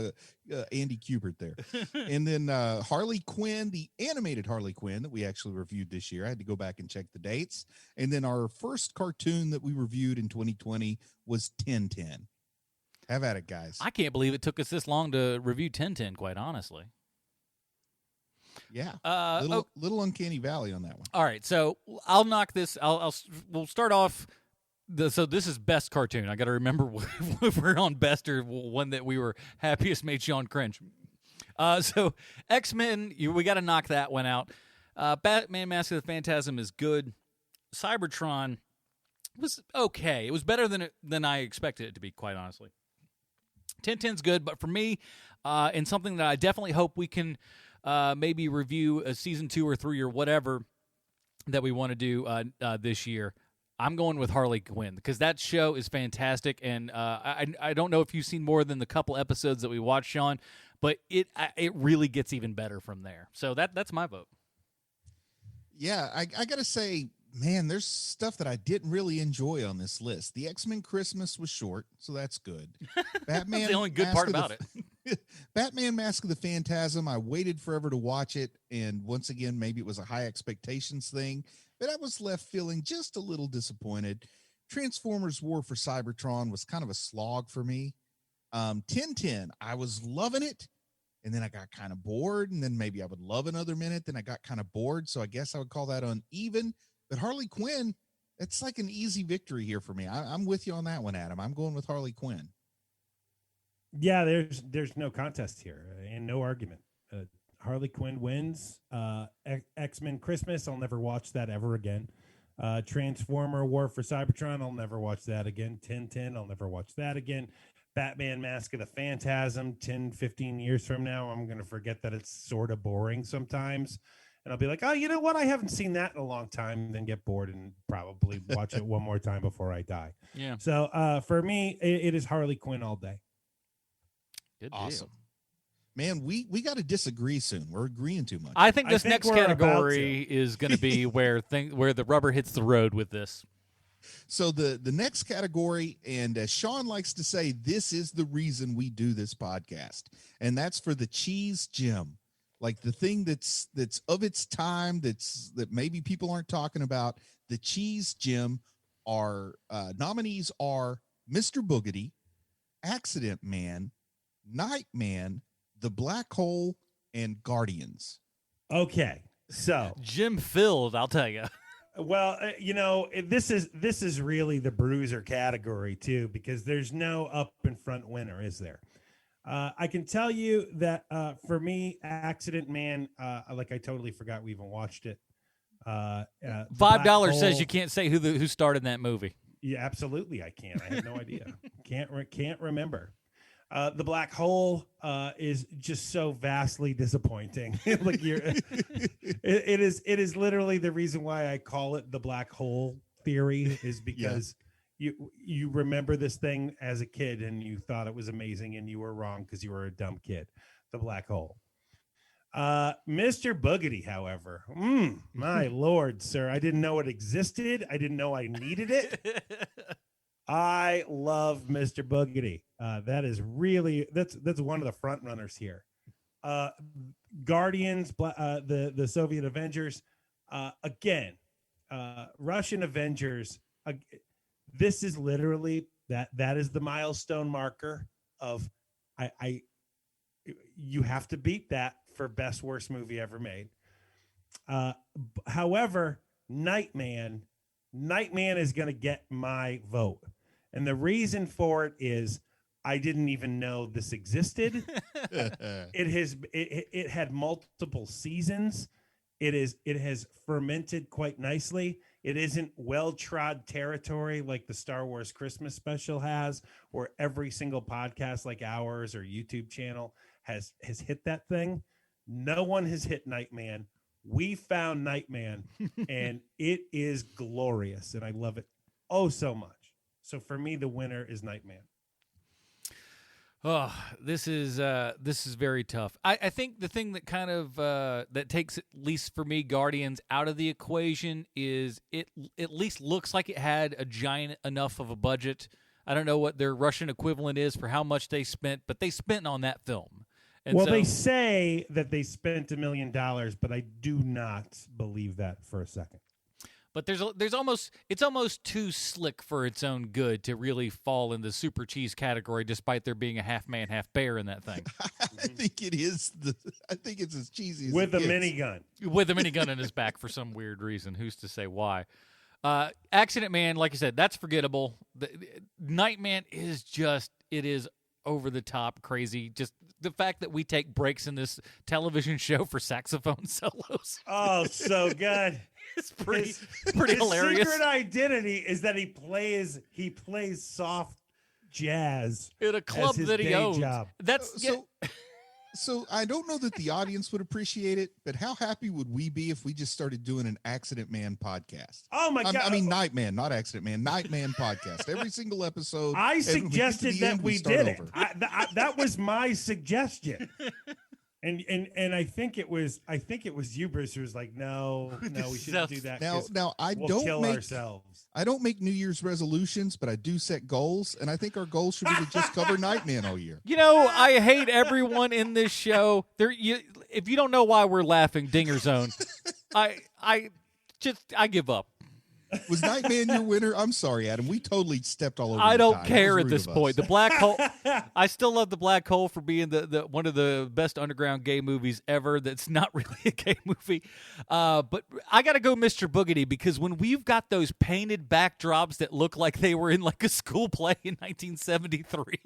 Andy Kubert there. And then Harley Quinn, the animated Harley Quinn that we actually reviewed this year. I had to go back and check the dates. And then our first cartoon that we reviewed in 2020 was 1010. Have at it, guys. I can't believe it took us this long to review 1010, quite honestly. Yeah, little uncanny valley on that one. All right, so I'll knock this. We'll start off. So this is best cartoon. I got to remember if we're on best or one that we were happiest made Sean cringe. So X-Men, we got to knock that one out. Batman Mask of the Phantasm is good. Cybertron was okay. It was better than I expected it to be, quite honestly. 1010's good, but for me, and something that I definitely hope we can maybe review a season 2 or 3 or whatever that we want to do this year. I'm going with Harley Quinn because that show is fantastic, and I don't know if you've seen more than the couple episodes that we watched, Sean, but it really gets even better from there. So that's my vote. Yeah, I got to say, man, there's stuff that I didn't really enjoy on this list. The X-Men Christmas was short, so that's good. Batman, that's the only good part about it. Batman Mask of the Phantasm, I waited forever to watch it, and once again, maybe it was a high expectations thing, but I was left feeling just a little disappointed. Transformers War for Cybertron was kind of a slog for me. 1010, I was loving it, and then I got kind of bored, and then maybe I would love another minute, then I got kind of bored, so I guess I would call that uneven. But Harley Quinn, it's like an easy victory here for me. I'm with you on that one, Adam. I'm going with Harley Quinn. Yeah, there's no contest here and no argument. Harley Quinn wins. X-Men Christmas, I'll never watch that ever again. Transformer War for Cybertron, I'll never watch that again. 1010, I'll never watch that again. Batman Mask of the Phantasm 10, 15 years from now, I'm going to forget that it's sort of boring sometimes. And I'll be like, oh, you know what? I haven't seen that in a long time, and then get bored and probably watch it one more time before I die. Yeah. So for me, it is Harley Quinn all day. Good Awesome. deal. Man, we got to disagree soon. We're agreeing too much. I think this next we're about category is going to be where the rubber hits the road with this. So the next category, and as Sean likes to say, this is the reason we do this podcast, and that's for the cheese gem, like the thing that's of its time, that maybe people aren't talking about. The cheese gem. Our nominees are Mr. Boogedy, Accident Man, Nightman, The Black Hole, and Guardians. Okay, so Jim filled, I'll tell you. well, this is really the bruiser category too, because there's no up and front winner, is there? I can tell you that for me, Accident Man, like I totally forgot we even watched it. $5 says you can't say who starred in that movie. Yeah, absolutely, I can. I have no idea. Can't remember. The Black Hole is just so vastly disappointing. Like it is literally the reason why I call it the Black Hole theory, is because you remember this thing as a kid and you thought it was amazing, and you were wrong because you were a dumb kid. The Black Hole. Mr. Boogedy, however, my lord, sir, I didn't know it existed. I didn't know I needed it. I love Mr. Boogedy. That is really that's one of the front runners here. Guardians, the Soviet Avengers, again, Russian Avengers. This is literally that is the milestone marker of you have to beat that for best worst movie ever made. However, Nightman is going to get my vote. And the reason for it is I didn't even know this existed. It had multiple seasons. It has fermented quite nicely. It isn't well-trod territory like the Star Wars Christmas special has, or every single podcast like ours or YouTube channel has hit that thing. No one has hit Nightman. We found Nightman, and it is glorious, and I love it oh so much. So for me, the winner is Nightman. Oh, this is very tough. I think the thing that kind of that takes, at least for me, Guardians out of the equation is it at least looks like it had a giant enough of a budget. I don't know what their Russian equivalent is for how much they spent, but they spent on that film. And well, so, they say that they spent $1 million, but I do not believe that for a second. But there's almost too slick for its own good to really fall in the super cheese category, despite there being a half man, half bear in that thing. I think it is. I think it's as cheesy as with it a gets. minigun. With a minigun in his back for some weird reason. Who's to say why? Accident Man, like I said, that's forgettable. Nightman is over the top crazy. Just the fact that we take breaks in this television show for saxophone solos. Oh, so good. It's pretty hilarious. His secret identity is that he plays soft jazz in a club as his that he day owns. job. That's So I don't know that the audience would appreciate it, but how happy would we be if we just started doing an Accident Man podcast? Oh my God. I mean, Nightman, not Accident Man, Nightman podcast. Every single episode. I and when we get to suggested the that end, we start did it. over. That was my suggestion. And I think it was you, Bruce, who was like, no, we shouldn't do that. Now we'll kill ourselves. I don't make New Year's resolutions, but I do set goals, and I think our goal should be to just cover Nightman all year. You know, I hate everyone in this show. If you don't know why we're laughing, Dinger Zone, I give up. Was Nightman your winner? I'm sorry, Adam. We totally stepped all over. I don't time. care That at was this rude of point. us. The Black Hole. I still love the Black Hole for being the one of the best underground gay movies ever. That's not really a gay movie, but I got to go Mr. Boogedy, because when we've got those painted backdrops that look like they were in like a school play in 1973.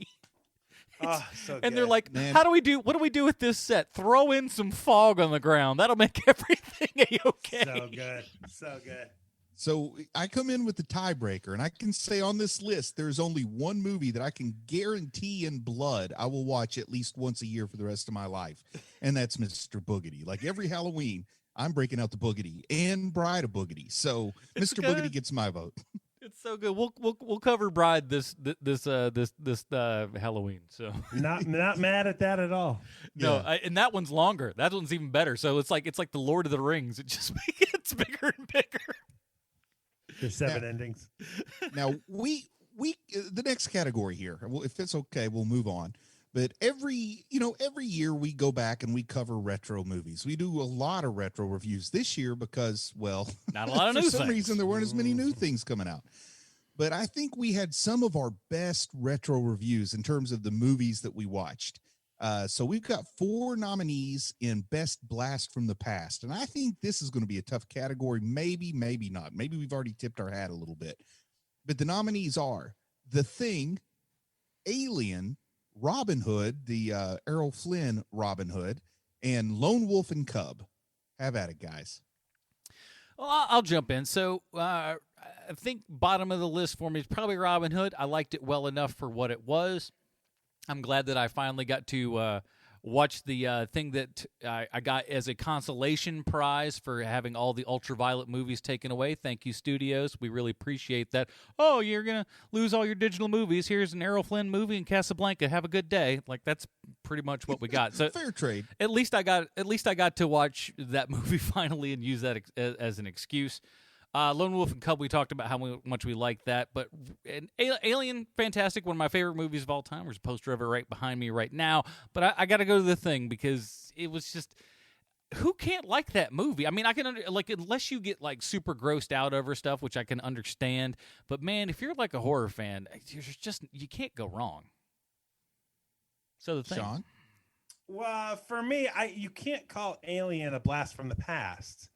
Oh, so and they're good. like, Man. what do we do with this set? Throw in some fog on the ground. That'll make everything a-okay. So good. So good. So I come in with the tiebreaker, and I can say on this list, there's only one movie that I can guarantee in blood I will watch at least once a year for the rest of my life, and that's Mr. Boogedy. Like every Halloween, I'm breaking out the Boogedy and Bride of Boogedy. So Mr. Boogedy gets my vote. It's so good. We'll cover Bride this Halloween. So Not mad at that at all. no, Yeah. and that one's longer. That one's even better. So it's like the Lord of the Rings. It just gets bigger and bigger. There's 7 endings. Now we the next category here. Well, if it's okay, we'll move on. But every year we go back and we cover retro movies. We do a lot of retro reviews this year because, well, Not a lot of for new some things. reason there weren't as many new things coming out. But I think we had some of our best retro reviews in terms of the movies that we watched. So we've got 4 nominees in Best Blast from the Past. And I think this is going to be a tough category. Maybe, maybe not. Maybe we've already tipped our hat a little bit. But the nominees are The Thing, Alien, Robin Hood, the Errol Flynn Robin Hood, and Lone Wolf and Cub. Have at it, guys. Well, I'll jump in. So I think bottom of the list for me is probably Robin Hood. I liked it well enough for what it was. I'm glad that I finally got to watch the thing that I got as a consolation prize for having all the ultraviolet movies taken away. Thank you, studios. We really appreciate that. Oh, you're going to lose all your digital movies. Here's an Errol Flynn movie in Casablanca. Have a good day. Like, that's pretty much what we got. So Fair trade. At least I got to watch that movie finally and use that as an excuse. Lone Wolf and Cub, we talked about how much we like that, but Alien, fantastic, one of my favorite movies of all time. There's a poster of it right behind me right now, but I got to go to The Thing because it was just, who can't like that movie? I mean, I can unless you get like super grossed out over stuff, which I can understand, but man, if you're like a horror fan, you can't go wrong. So The Thing. Sean? Well, for me, you can't call Alien a blast from the past.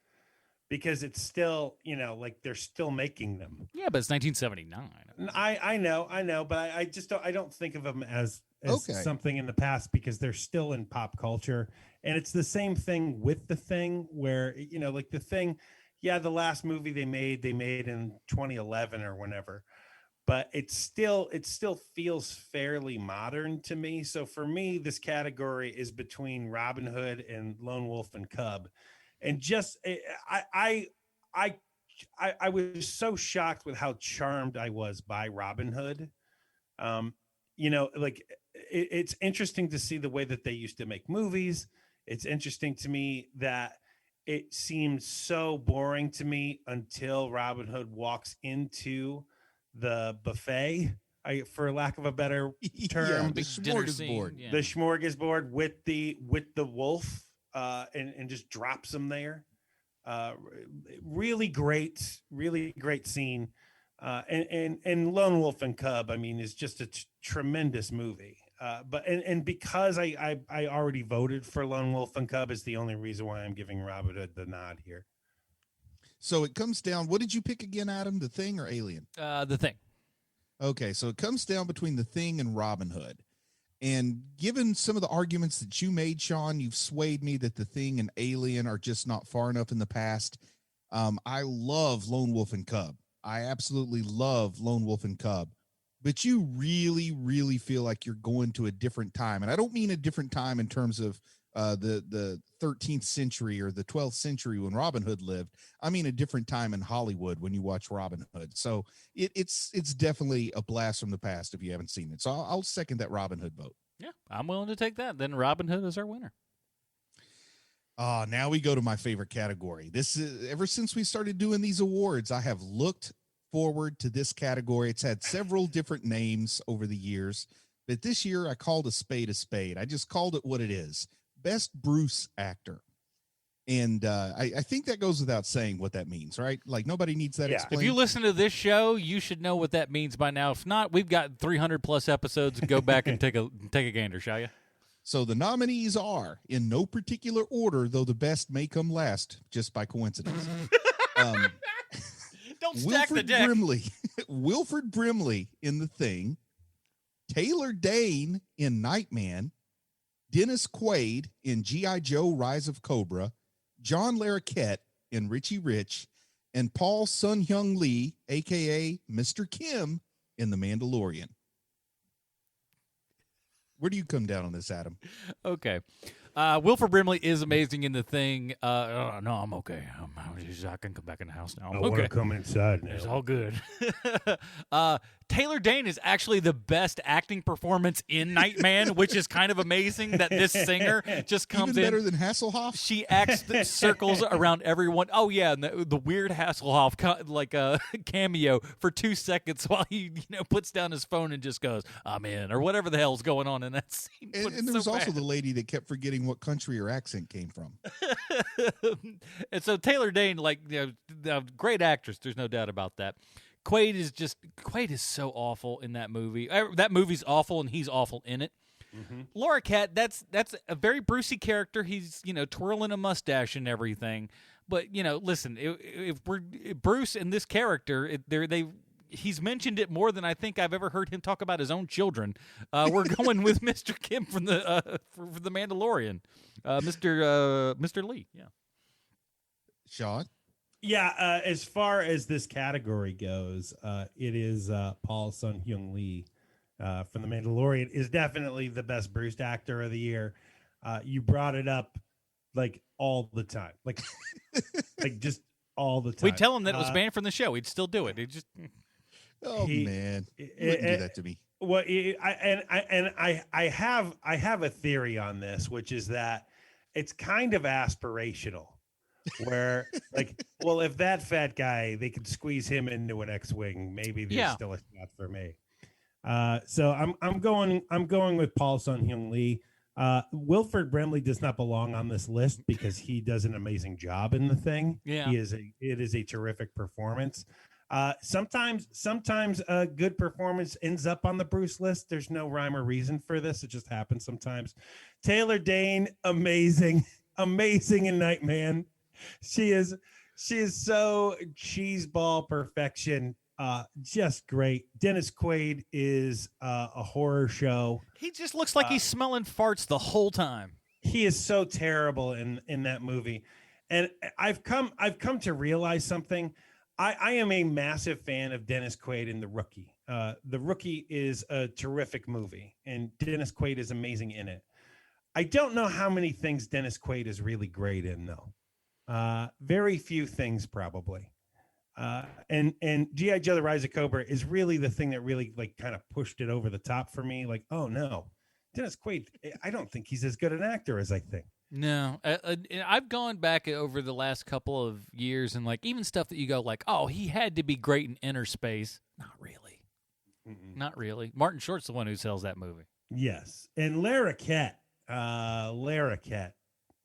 Because it's still, like they're still making them. Yeah, but it's 1979. I know, but I just don't think of them as Okay. something in the past because they're still in pop culture. And it's the same thing with The Thing where, like The Thing, yeah, the last movie they made in 2011 or whenever. But it still feels fairly modern to me. So for me, this category is between Robin Hood and Lone Wolf and Cub. And just I was so shocked with how charmed I was by Robin Hood. Like it's interesting to see the way that they used to make movies. It's interesting to me that it seemed so boring to me until Robin Hood walks into the buffet, for lack of a better term, Yeah, the smorgasbord. Yeah. the smorgasbord with the wolf. And just drops them there. Really great scene. And Lone Wolf and Cub, I mean, is just a tremendous movie. But because I already voted for Lone Wolf and Cub is the only reason why I'm giving Robin Hood the nod here. So it comes down. What did you pick again, Adam? The Thing or Alien? The Thing. Okay, so it comes down between The Thing and Robin Hood. And given some of the arguments that you made, Sean, you've swayed me that The Thing and Alien are just not far enough in the past. I love Lone Wolf and Cub. I absolutely love Lone Wolf and Cub. But you really, really feel like you're going to a different time. And I don't mean a different time in terms of the 13th century or the 12th century when Robin Hood lived. I mean a different time in Hollywood when you watch Robin Hood. So it's definitely a blast from the past if you haven't seen it. So I'll second that Robin Hood vote. Yeah, I'm willing to take that. Then Robin Hood is our winner. Now we go to my favorite category. This is ever since we started doing these awards, I have looked forward to this category. It's had several different names over the years, but this year I called a spade a spade. I just called it what it is. Best Bruce Actor. And I think that goes without saying what that means, right? Like nobody needs that explained. If you listen to this show, you should know what that means by now. If not, we've got 300 plus episodes. Go back and take a gander, shall you? So the nominees are, in no particular order, though the best may come last, just by coincidence. Don't stack the deck. Wilford Brimley in The Thing, Taylor Dane in Nightman, Dennis Quaid in G.I. Joe Rise of Cobra, John Larroquette in Richie Rich, and Paul Sun-Hyung Lee, a.k.a. Mr. Kim, in The Mandalorian. Where do you come down on this, Adam? Okay. Wilford Brimley is amazing in The Thing. No, I'm okay. I can come back in the house now. I want to come inside now. It's all good. Taylor Dane is actually the best acting performance in Nightman, which is kind of amazing that this singer just comes Even in. better than Hasselhoff? She acts circles around everyone. Oh, yeah, and the weird Hasselhoff cameo for 2 seconds while he puts down his phone and just goes, I'm in, or whatever the hell's going on in that scene. And there was also the lady that kept forgetting what country her accent came from. And so Taylor Dane, great actress. There's no doubt about that. Quaid is so awful in that movie. That movie's awful, and he's awful in it. Mm-hmm. Laura Cat, that's a very Brucey character. He's twirling a mustache and everything. But listen, if we're Bruce and this character, he's mentioned it more than I think I've ever heard him talk about his own children. We're going with Mr. Kim from the for the Mandalorian, Mr. Lee. Yeah, Sean. Yeah, as far as this category goes, it is Paul Sun-Hyung Lee from The Mandalorian is definitely the best Bruce actor of the year. You brought it up like all the time, like just all the time. We'd tell him that it was banned from the show. He'd still do it. He'd just man, you wouldn't do that to me. Well, I have a theory on this, which is that it's kind of aspirational. Where well, if that fat guy, they could squeeze him into an X-wing, maybe there's still a shot for me. So I'm going with Paul Sun-Hyung Lee. Wilford Brimley does not belong on this list because he does an amazing job in The Thing. Yeah, it is a terrific performance. Sometimes a good performance ends up on the Bruce list. There's no rhyme or reason for this. It just happens sometimes. Taylor Dane, amazing in Nightman. She is so cheeseball perfection. Just great. Dennis Quaid is a horror show. He just looks like he's smelling farts the whole time. He is so terrible in that movie. And I've come to realize something. I am a massive fan of Dennis Quaid in The Rookie. The Rookie is a terrific movie, and Dennis Quaid is amazing in it. I don't know how many things Dennis Quaid is really great in, though. Very few things, probably. And G.I. Joe: The Rise of Cobra is really the thing that really kind of pushed it over the top for me. Like, oh no, Dennis Quaid, I don't think he's as good an actor as I think. No, I've gone back over the last couple of years and even stuff that you go oh, he had to be great in Inner Space. Not really. Mm-mm. Not really. Martin Short's the one who sells that movie. Yes, and Lara Cat,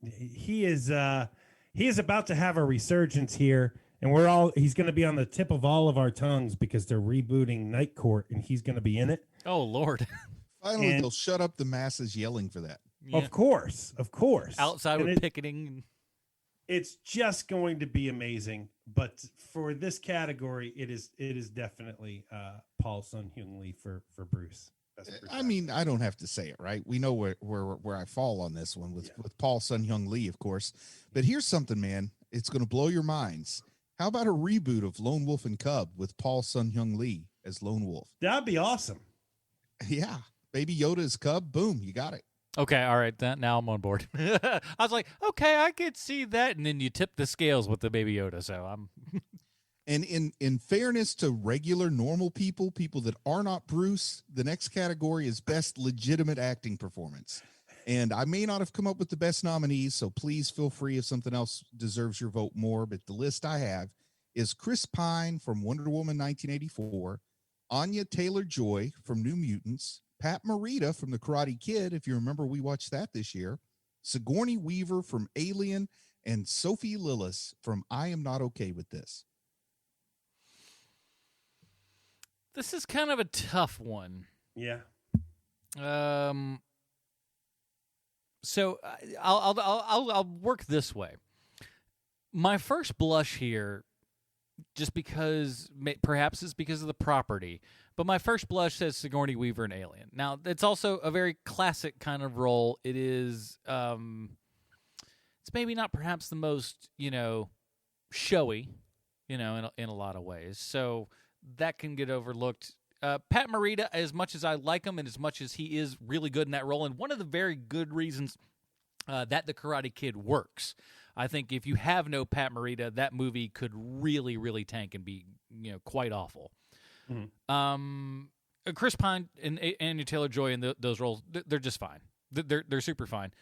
he is about to have a resurgence here. And he's going to be on the tip of all of our tongues because they're rebooting Night Court and he's going to be in it. Oh, Lord. Finally, they'll shut up the masses yelling for that. Yeah. Of course. Outside with picketing. It's just going to be amazing. But for this category, it is definitely Paul Sun-Hyung Lee for Bruce. I mean, I don't have to say it, right? We know where I fall on this one with Paul Sun-Hyung Lee, of course. But here's something, man. It's going to blow your minds. How about a reboot of Lone Wolf and Cub with Paul Sun-Hyung Lee as Lone Wolf? That'd be awesome. Yeah. Baby Yoda as Cub. Boom. You got it. Okay. All right. Now I'm on board. I was like, okay, I could see that. And then you tip the scales with the Baby Yoda. So I'm. And in fairness to regular, normal people that are not Bruce, the next category is best legitimate acting performance. And I may not have come up with the best nominees, so please feel free if something else deserves your vote more. But the list I have is Chris Pine from Wonder Woman 1984, Anya Taylor-Joy from New Mutants, Pat Morita from The Karate Kid, if you remember we watched that this year, Sigourney Weaver from Alien, and Sophie Lillis from I Am Not Okay With This. This is kind of a tough one. Yeah. So I'll work this way. My first blush here, just because perhaps it's because of the property, but my first blush says Sigourney Weaver and Alien. Now it's also a very classic kind of role. It is. It's maybe not perhaps the most showy, in a lot of ways. So that can get overlooked. Pat Morita, as much as I like him and as much as he is really good in that role, and one of the very good reasons that The Karate Kid works. I think if you have no Pat Morita, that movie could really, really tank and be quite awful. Mm-hmm. Chris Pine and Anya Taylor-Joy in those roles, they're just fine. They're super fine.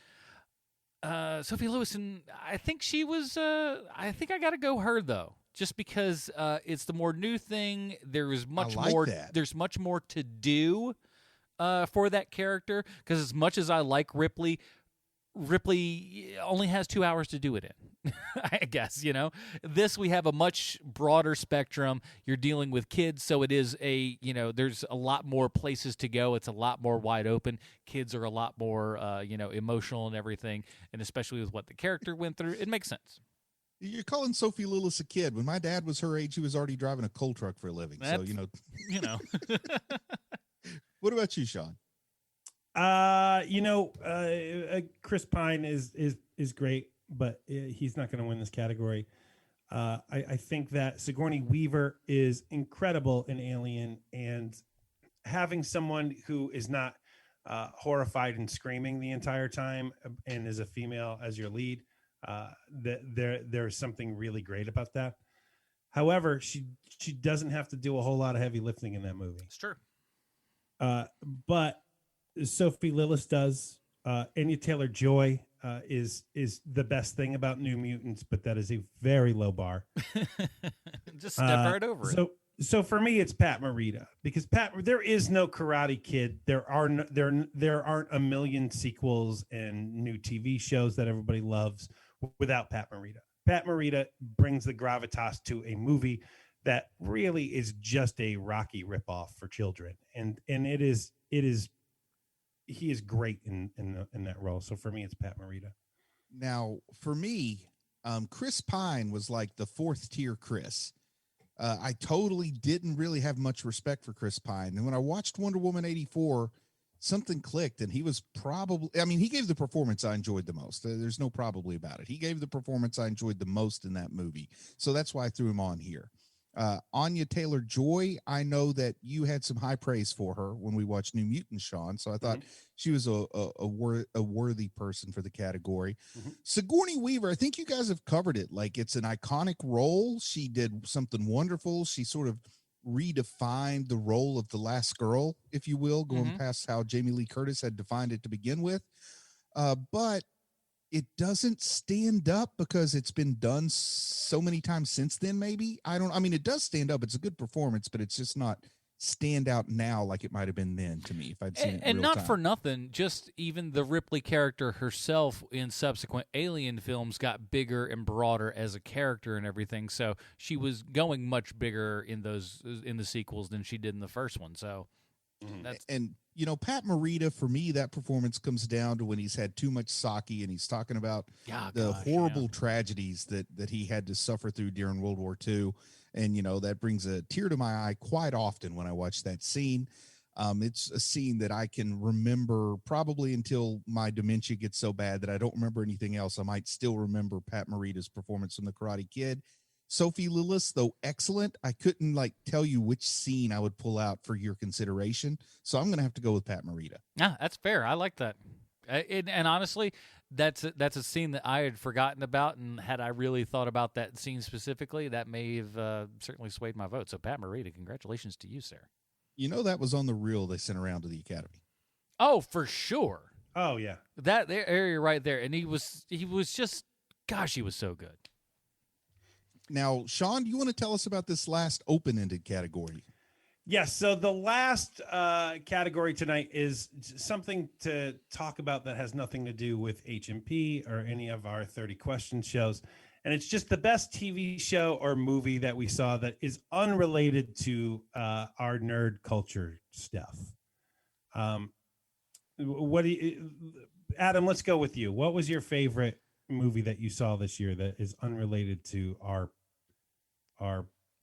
Sophie Lewison, I think she was. I think I got to go her though, just because it's the more new thing. There's much more. There's much more to do for that character. Because as much as I like Ripley only has 2 hours to do it in. I guess this we have a much broader spectrum. You're dealing with kids, so it is there's a lot more places to go. It's a lot more wide open. Kids are a lot more emotional and everything, and especially with what the character went through, it makes sense. You're calling Sophie Lillis a kid. When my dad was her age, he was already driving a coal truck for a living. So What about you, Sean? Chris Pine is great, but he's not going to win this category. I think that Sigourney Weaver is incredible in Alien, and having someone who is not horrified and screaming the entire time and is a female as your lead, there's something really great about that. However, she doesn't have to do a whole lot of heavy lifting in that movie. It's true. But Sophie Lillis does. Anya Taylor-Joy is the best thing about New Mutants, but that is a very low bar. Just step right over it. So for me, it's Pat Morita, because there is no Karate Kid. There aren't a million sequels and new TV shows that everybody loves without Pat Morita. Pat Morita brings the gravitas to a movie that really is just a Rocky ripoff for children, and it is. He is great in that role. So for me, it's Pat Morita. Now, for me, Chris Pine was like the fourth tier Chris. I totally didn't really have much respect for Chris Pine. And when I watched Wonder Woman 84, something clicked, and he was he gave the performance I enjoyed the most. There's no probably about it. He gave the performance I enjoyed the most in that movie. So that's why I threw him on here. Anya Taylor-Joy, I know that you had some high praise for her when we watched New Mutants, Sean. So I thought she was a worthy person for the category. Sigourney Weaver, I think you guys have covered it. Like, it's an iconic role. She did something wonderful. She sort of redefined the role of the last girl, if you will, going past how Jamie Lee Curtis had defined it to begin with. But it doesn't stand up because it's been done so many times since then. Maybe it does stand up. It's a good performance, but it's just not stand out now like it might have been then to me if I'd seen it. And not for nothing, just even the Ripley character herself in subsequent Alien films got bigger and broader as a character and everything. So she was going much bigger in the sequels than she did in the first one. So that's. And Pat Morita, for me, that performance comes down to when he's had too much sake and he's talking about the horrible tragedies that he had to suffer through during World War II. And, that brings a tear to my eye quite often when I watch that scene. It's a scene that I can remember probably until my dementia gets so bad that I don't remember anything else. I might still remember Pat Morita's performance from The Karate Kid. Sophie Lillis, though excellent, I couldn't tell you which scene I would pull out for your consideration. So I'm going to have to go with Pat Morita. Yeah, that's fair. I like that. And honestly, that's a scene that I had forgotten about, and had I really thought about that scene specifically, that may have certainly swayed my vote. So Pat Morita, congratulations to you, sir. That was on the reel they sent around to the Academy. Oh, for sure. Oh yeah, that area right there, and he was just, gosh, he was so good. Now, Sean, do you want to tell us about this last open-ended category? Yes. So the last category tonight is something to talk about that has nothing to do with HMP or any of our 30 question shows. And it's just the best TV show or movie that we saw that is unrelated to our nerd culture stuff. Adam, let's go with you. What was your favorite movie that you saw this year that is unrelated to our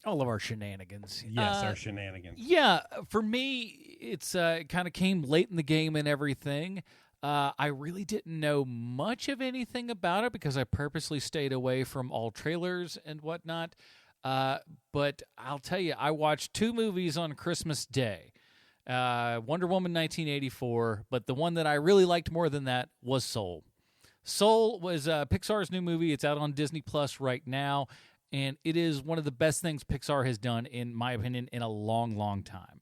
all of our shenanigans? Yes, our shenanigans. Yeah, for me, it's kind of came late in the game and everything. I really didn't know much of anything about it because I purposely stayed away from all trailers and whatnot. But I'll tell you, I watched 2 movies on Christmas Day. Wonder Woman 1984, but the one that I really liked more than that was Soul. Soul was Pixar's new movie. It's out on Disney Plus right now, and it is one of the best things Pixar has done, in my opinion, in a long, long time.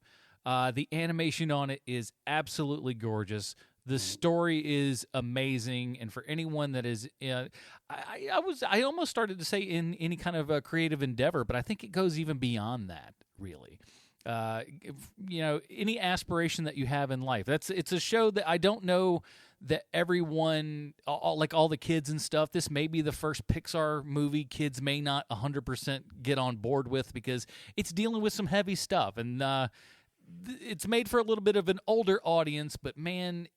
The animation on it is absolutely gorgeous. The story is amazing, and for anyone that is, I almost started to say in any kind of a creative endeavor, but I think it goes even beyond that, really. Any aspiration that you have in life. It's a show that I don't know that everyone, like all the kids and stuff, this may be the first Pixar movie kids may not 100% get on board with, because it's dealing with some heavy stuff, and it's made for a little bit of an older audience, but man,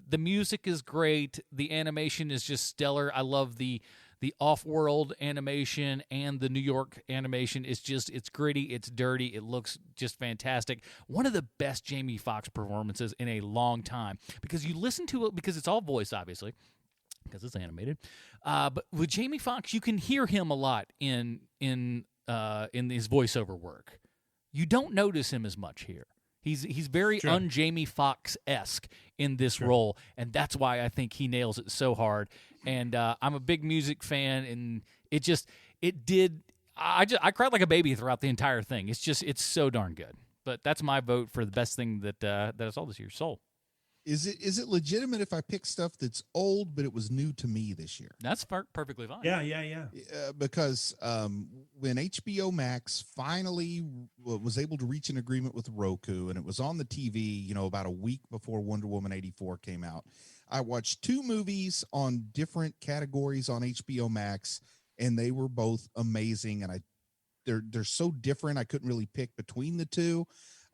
the music is great. The animation is just stellar. I love the off-world animation, and the New York animation is it's gritty, it's dirty, it looks just fantastic. One of the best Jamie Foxx performances in a long time, because you listen to it, because it's all voice, obviously, because it's animated. But with Jamie Foxx, you can hear him a lot in his voiceover work. You don't notice him as much here. He's very un-Jamie Foxx-esque in this role, and that's why I think he nails it so hard. And I'm a big music fan, and I cried like a baby throughout the entire thing. It's so darn good. But that's my vote for the best thing that I saw this year, Soul. Is it legitimate if I pick stuff that's old but it was new to me this year? That's perfectly fine. Yeah. Because when HBO Max finally was able to reach an agreement with Roku, and it was on the TV, about a week before Wonder Woman 84 came out, I watched 2 movies on different categories on HBO Max, and they were both amazing. And they're so different, I couldn't really pick between the two.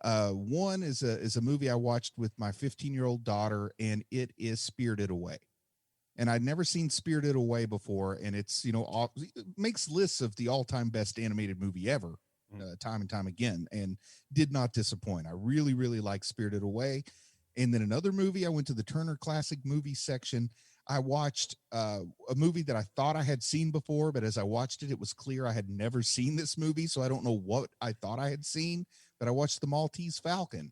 One is a movie I watched with my 15-year-old daughter, and it is Spirited Away. And I'd never seen Spirited Away before, and it's, it makes lists of the all-time best animated movie ever, time and time again, and did not disappoint. I really, really like Spirited Away. And then another movie, I went to the Turner Classic Movie section. I watched a movie that I thought I had seen before, but as I watched it, it was clear I had never seen this movie, so I don't know what I thought I had seen. But I watched The Maltese Falcon,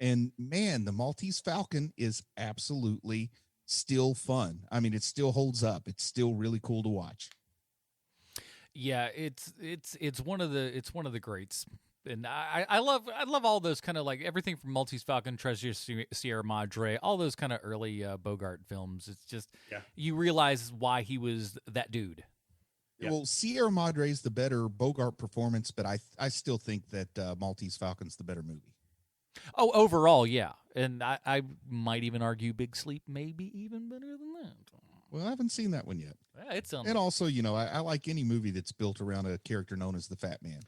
and man, The Maltese Falcon is absolutely still fun. I mean, it still holds up. It's still really cool to watch. Yeah, it's one of the greats, and I love all those kind of, like, everything from Maltese Falcon, Treasure Sierra Madre, all those kind of early Bogart films. It's just you realize why he was that dude. Yeah. Well, Sierra Madre is the better Bogart performance, but I still think that Maltese Falcon's the better movie. Oh, overall, yeah. And I might even argue Big Sleep may be even better than that. Well, I haven't seen that one yet. Yeah, it's and also, I like any movie that's built around a character known as the Fat Man.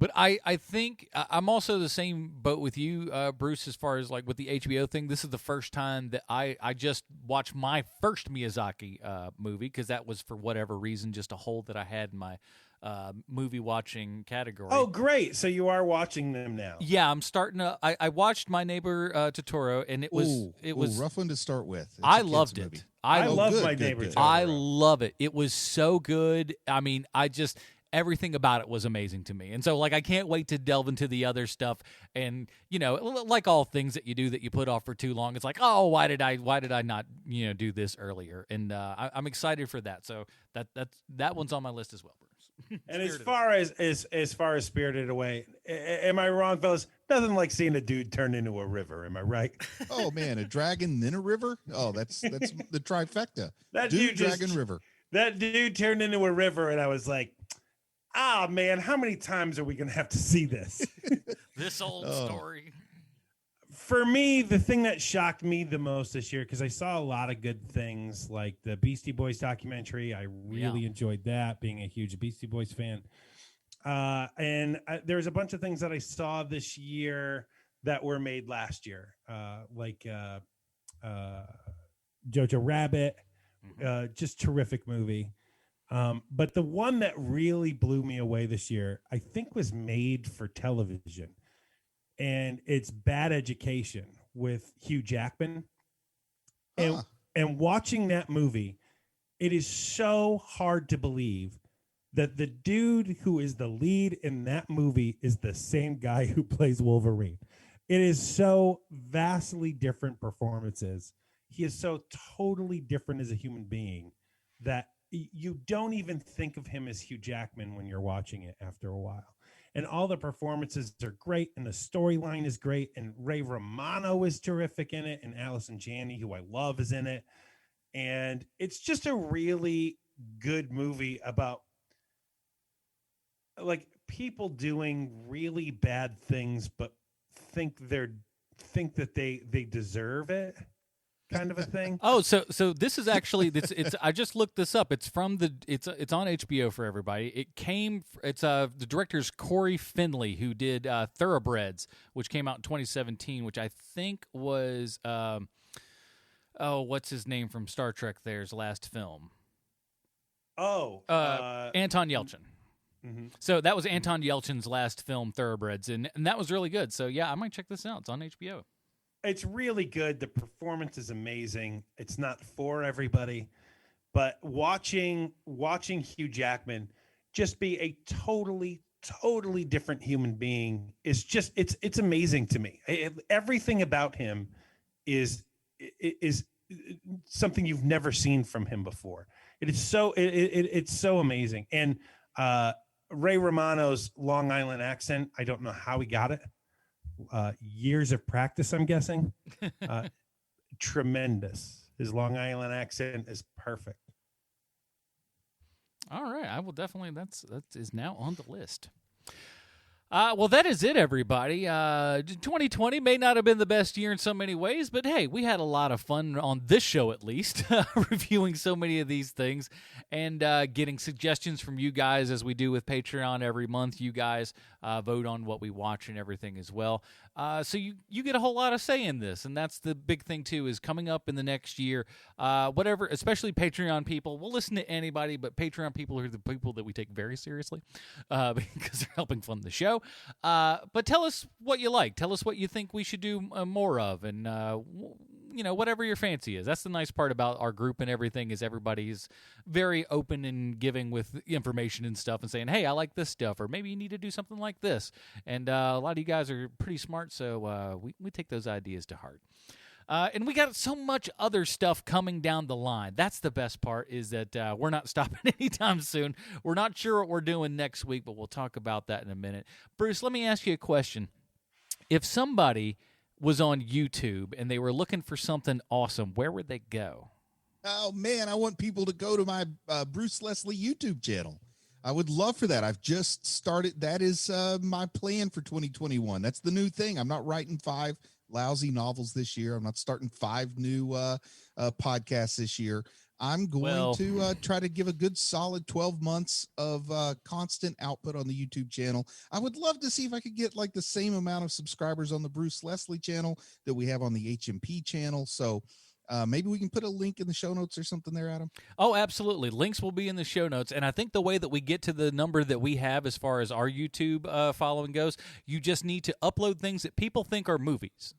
But I think I'm also the same boat with you, Bruce, as far as, like, with the HBO thing. This is the first time that I just watched my first Miyazaki movie, because that was, for whatever reason, just a hole that I had in my movie watching category. Oh, great. So you are watching them now. Yeah, I'm starting to. I watched My Neighbor Totoro, and it was rough one to start with. I loved it. I love My Neighbor Totoro. I love it. It was so good. I mean, everything about it was amazing to me. And so, like, I can't wait to delve into the other stuff. And, like all things that you do that you put off for too long, it's like, oh, why did I not, do this earlier? And I'm excited for that. So that one's on my list as well, Bruce. And as far as Spirited Away, am I wrong, fellas? Nothing like seeing a dude turn into a river. Am I right? Oh man, a dragon then a river. Oh, that's the trifecta. That dude, dragon, river. That dude turned into a river, and I was like, man, how many times are we going to have to see this? This old story. For me, the thing that shocked me the most this year, because I saw a lot of good things, like the Beastie Boys documentary. I really enjoyed that, being a huge Beastie Boys fan. And there's a bunch of things that I saw this year that were made last year, like Jojo Rabbit, just terrific movie. But the one that really blew me away this year, I think, was made for television, and it's Bad Education with Hugh Jackman. And watching that movie, it is so hard to believe that the dude who is the lead in that movie is the same guy who plays Wolverine. It is so vastly different performances. He is so totally different as a human being that you don't even think of him as Hugh Jackman when you're watching it after a while. And all the performances are great, and the storyline is great, and Ray Romano is terrific in it, and Allison Janney, who I love, is in it. And it's just a really good movie about like people doing really bad things, but think that they deserve it, kind of a thing. Oh, so this is actually it's I just looked this up. It's from it's on HBO for everybody. It's the director's Corey Finley, who did Thoroughbreds, which came out in 2017, which I think was what's his name from Star Trek there's last film. Anton Yelchin. Mm-hmm. So that was Anton Yelchin's last film, Thoroughbreds, and that was really good. So yeah, I might check this out. It's on HBO. It's really good. The performance is amazing. It's not for everybody, but watching Hugh Jackman just be a totally different human being is just it's amazing to me. Everything about him is something you've never seen from him before. It's so amazing. And Ray Romano's Long Island accent, I don't know how he got it. Years of practice, I'm guessing. Tremendous. His Long Island accent is perfect. All right, I will definitely. That is now on the list. Well, that is it, everybody. 2020 may not have been the best year in so many ways, but hey, we had a lot of fun on this show, at least, reviewing so many of these things and getting suggestions from you guys as we do with Patreon every month. You guys vote on what we watch and everything as well. So you get a whole lot of say in this, and that's the big thing, too, is coming up in the next year, whatever, especially Patreon people. We'll listen to anybody, but Patreon people are the people that we take very seriously because they're helping fund the show. But tell us what you like. Tell us what you think we should do more of, and whatever your fancy is. That's the nice part about our group and everything is everybody's very open and giving with information and stuff and saying, hey, I like this stuff, or maybe you need to do something like this. And a lot of you guys are pretty smart, so we take those ideas to heart. And we got so much other stuff coming down the line. That's the best part, is that we're not stopping anytime soon. We're not sure what we're doing next week, but we'll talk about that in a minute. Bruce, let me ask you a question. If somebody was on YouTube and they were looking for something awesome, where would they go? Oh, man, I want people to go to my Bruce Leslie YouTube channel. I would love for that. I've just started. That is my plan for 2021. That's the new thing. I'm not writing 5 lousy novels this year. I'm not starting 5 new podcasts this year. I'm going to try to give a good solid 12 months of constant output on the YouTube channel. I would love to see if I could get like the same amount of subscribers on the Bruce Leslie channel that we have on the HMP channel. So maybe we can put a link in the show notes or something there, Adam. Oh, absolutely. Links will be in the show notes. And I think the way that we get to the number that we have as far as our YouTube following goes, you just need to upload things that people think are movies.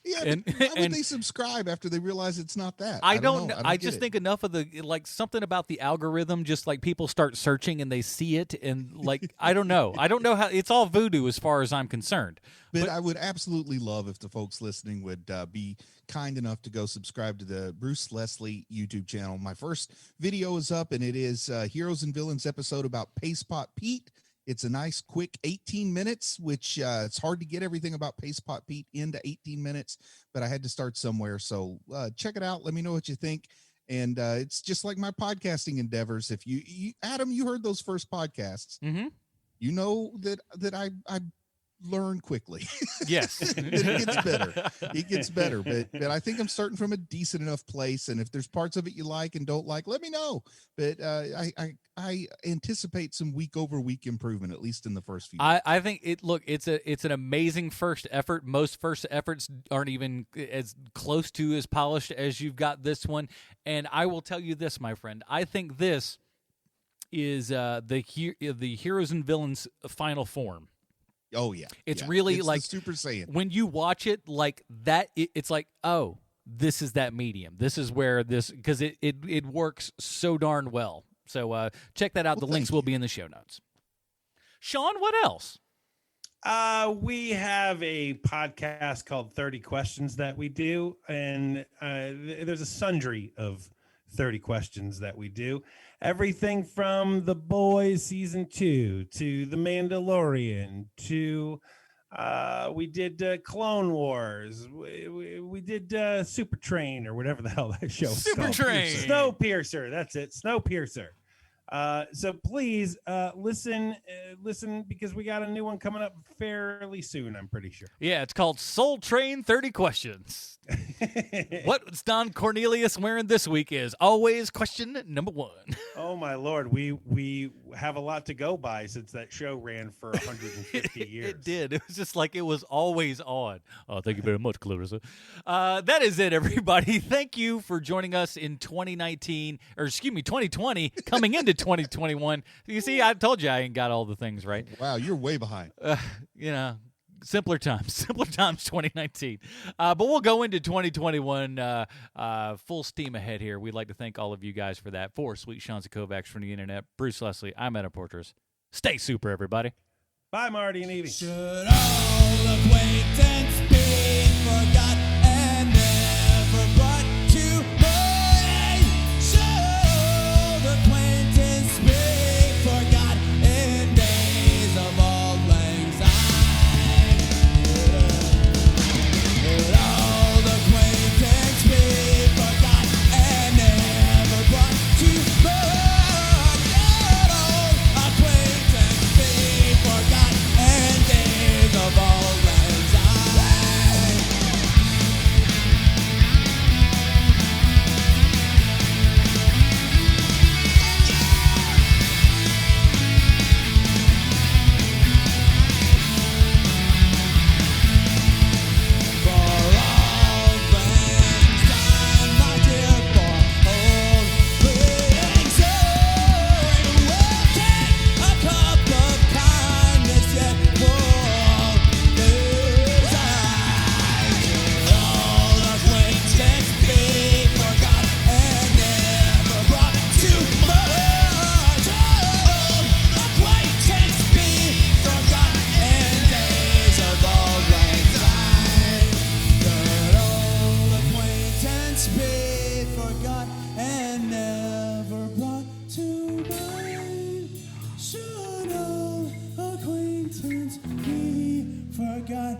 Yeah, why would they subscribe after they realize it's not that? I don't know. I just think enough of the, like, something about the algorithm, just like people start searching and they see it, and like, I don't know how, it's all voodoo as far as I'm concerned. But I would absolutely love if the folks listening would be kind enough to go subscribe to the Bruce Leslie YouTube channel. My first video is up, and it is Heroes and Villains episode about Paste Pot Pete. It's a nice, quick 18 minutes, which it's hard to get everything about Paste Pot Pete into 18 minutes, but I had to start somewhere. So check it out. Let me know what you think. And it's just like my podcasting endeavors. If you Adam, you heard those first podcasts. Mm-hmm. You know that I learn quickly. Yes. It gets better, but I think I'm starting from a decent enough place, and if there's parts of it you like and don't like, let me know. But I anticipate some week over week improvement, at least in the first few. I think it's an amazing first effort. Most first efforts aren't even as close to as polished as you've got this one. And I will tell you this, my friend, I think this is the Heroes and Villains final form. Oh yeah, it's really like Super Saiyan. When you watch it like that, it's like, oh, this is that medium. This is where this, because it works so darn well. So check that out. Well, The links will be in the show notes. Sean, what else? We have a podcast called 30 Questions that we do, and there's a sundry of 30 questions that we do. Everything from The Boys season 2 to The Mandalorian to we did Clone Wars. We did Super Train or whatever the hell that show is Super called. Train. Snowpiercer. That's it. Snowpiercer. So please listen because we got a new one coming up fairly soon, I'm pretty sure. Yeah, it's called Soul Train 30 Questions. What's Don Cornelius wearing this week is always question number 1. Oh my Lord, we have a lot to go by since that show ran for 150 years. It did. It was just like it was always on. Oh, thank you very much, Clarissa. That is it, everybody. Thank you for joining us in 2020, coming into 2021. You see, I told you I ain't got all the things right. Wow, you're way behind. Simpler times 2019. But we'll go into 2021 full steam ahead here. We'd like to thank all of you guys for that. For Sweet Sean Kovacs from the internet, Bruce Leslie, I'm Adam Porters. Stay super, everybody. Bye, Marty and Evie. Should all acquaintance be forgot and never brought to mind? Should acquaintance be forgot in days of old lang syne? Should all acquaintance be forgot and never brought to mind? Should all acquaintance be forgot and days of old lang syne? For all things time, my dear, for old things and we'll take a cup of kindness yet for things all acquaintance be forgot and never brought to mind. Old acquaintance be forgot and days of old lang syne. Should old acquaintance be forgot and never brought to mind? Should old acquaintance be forgot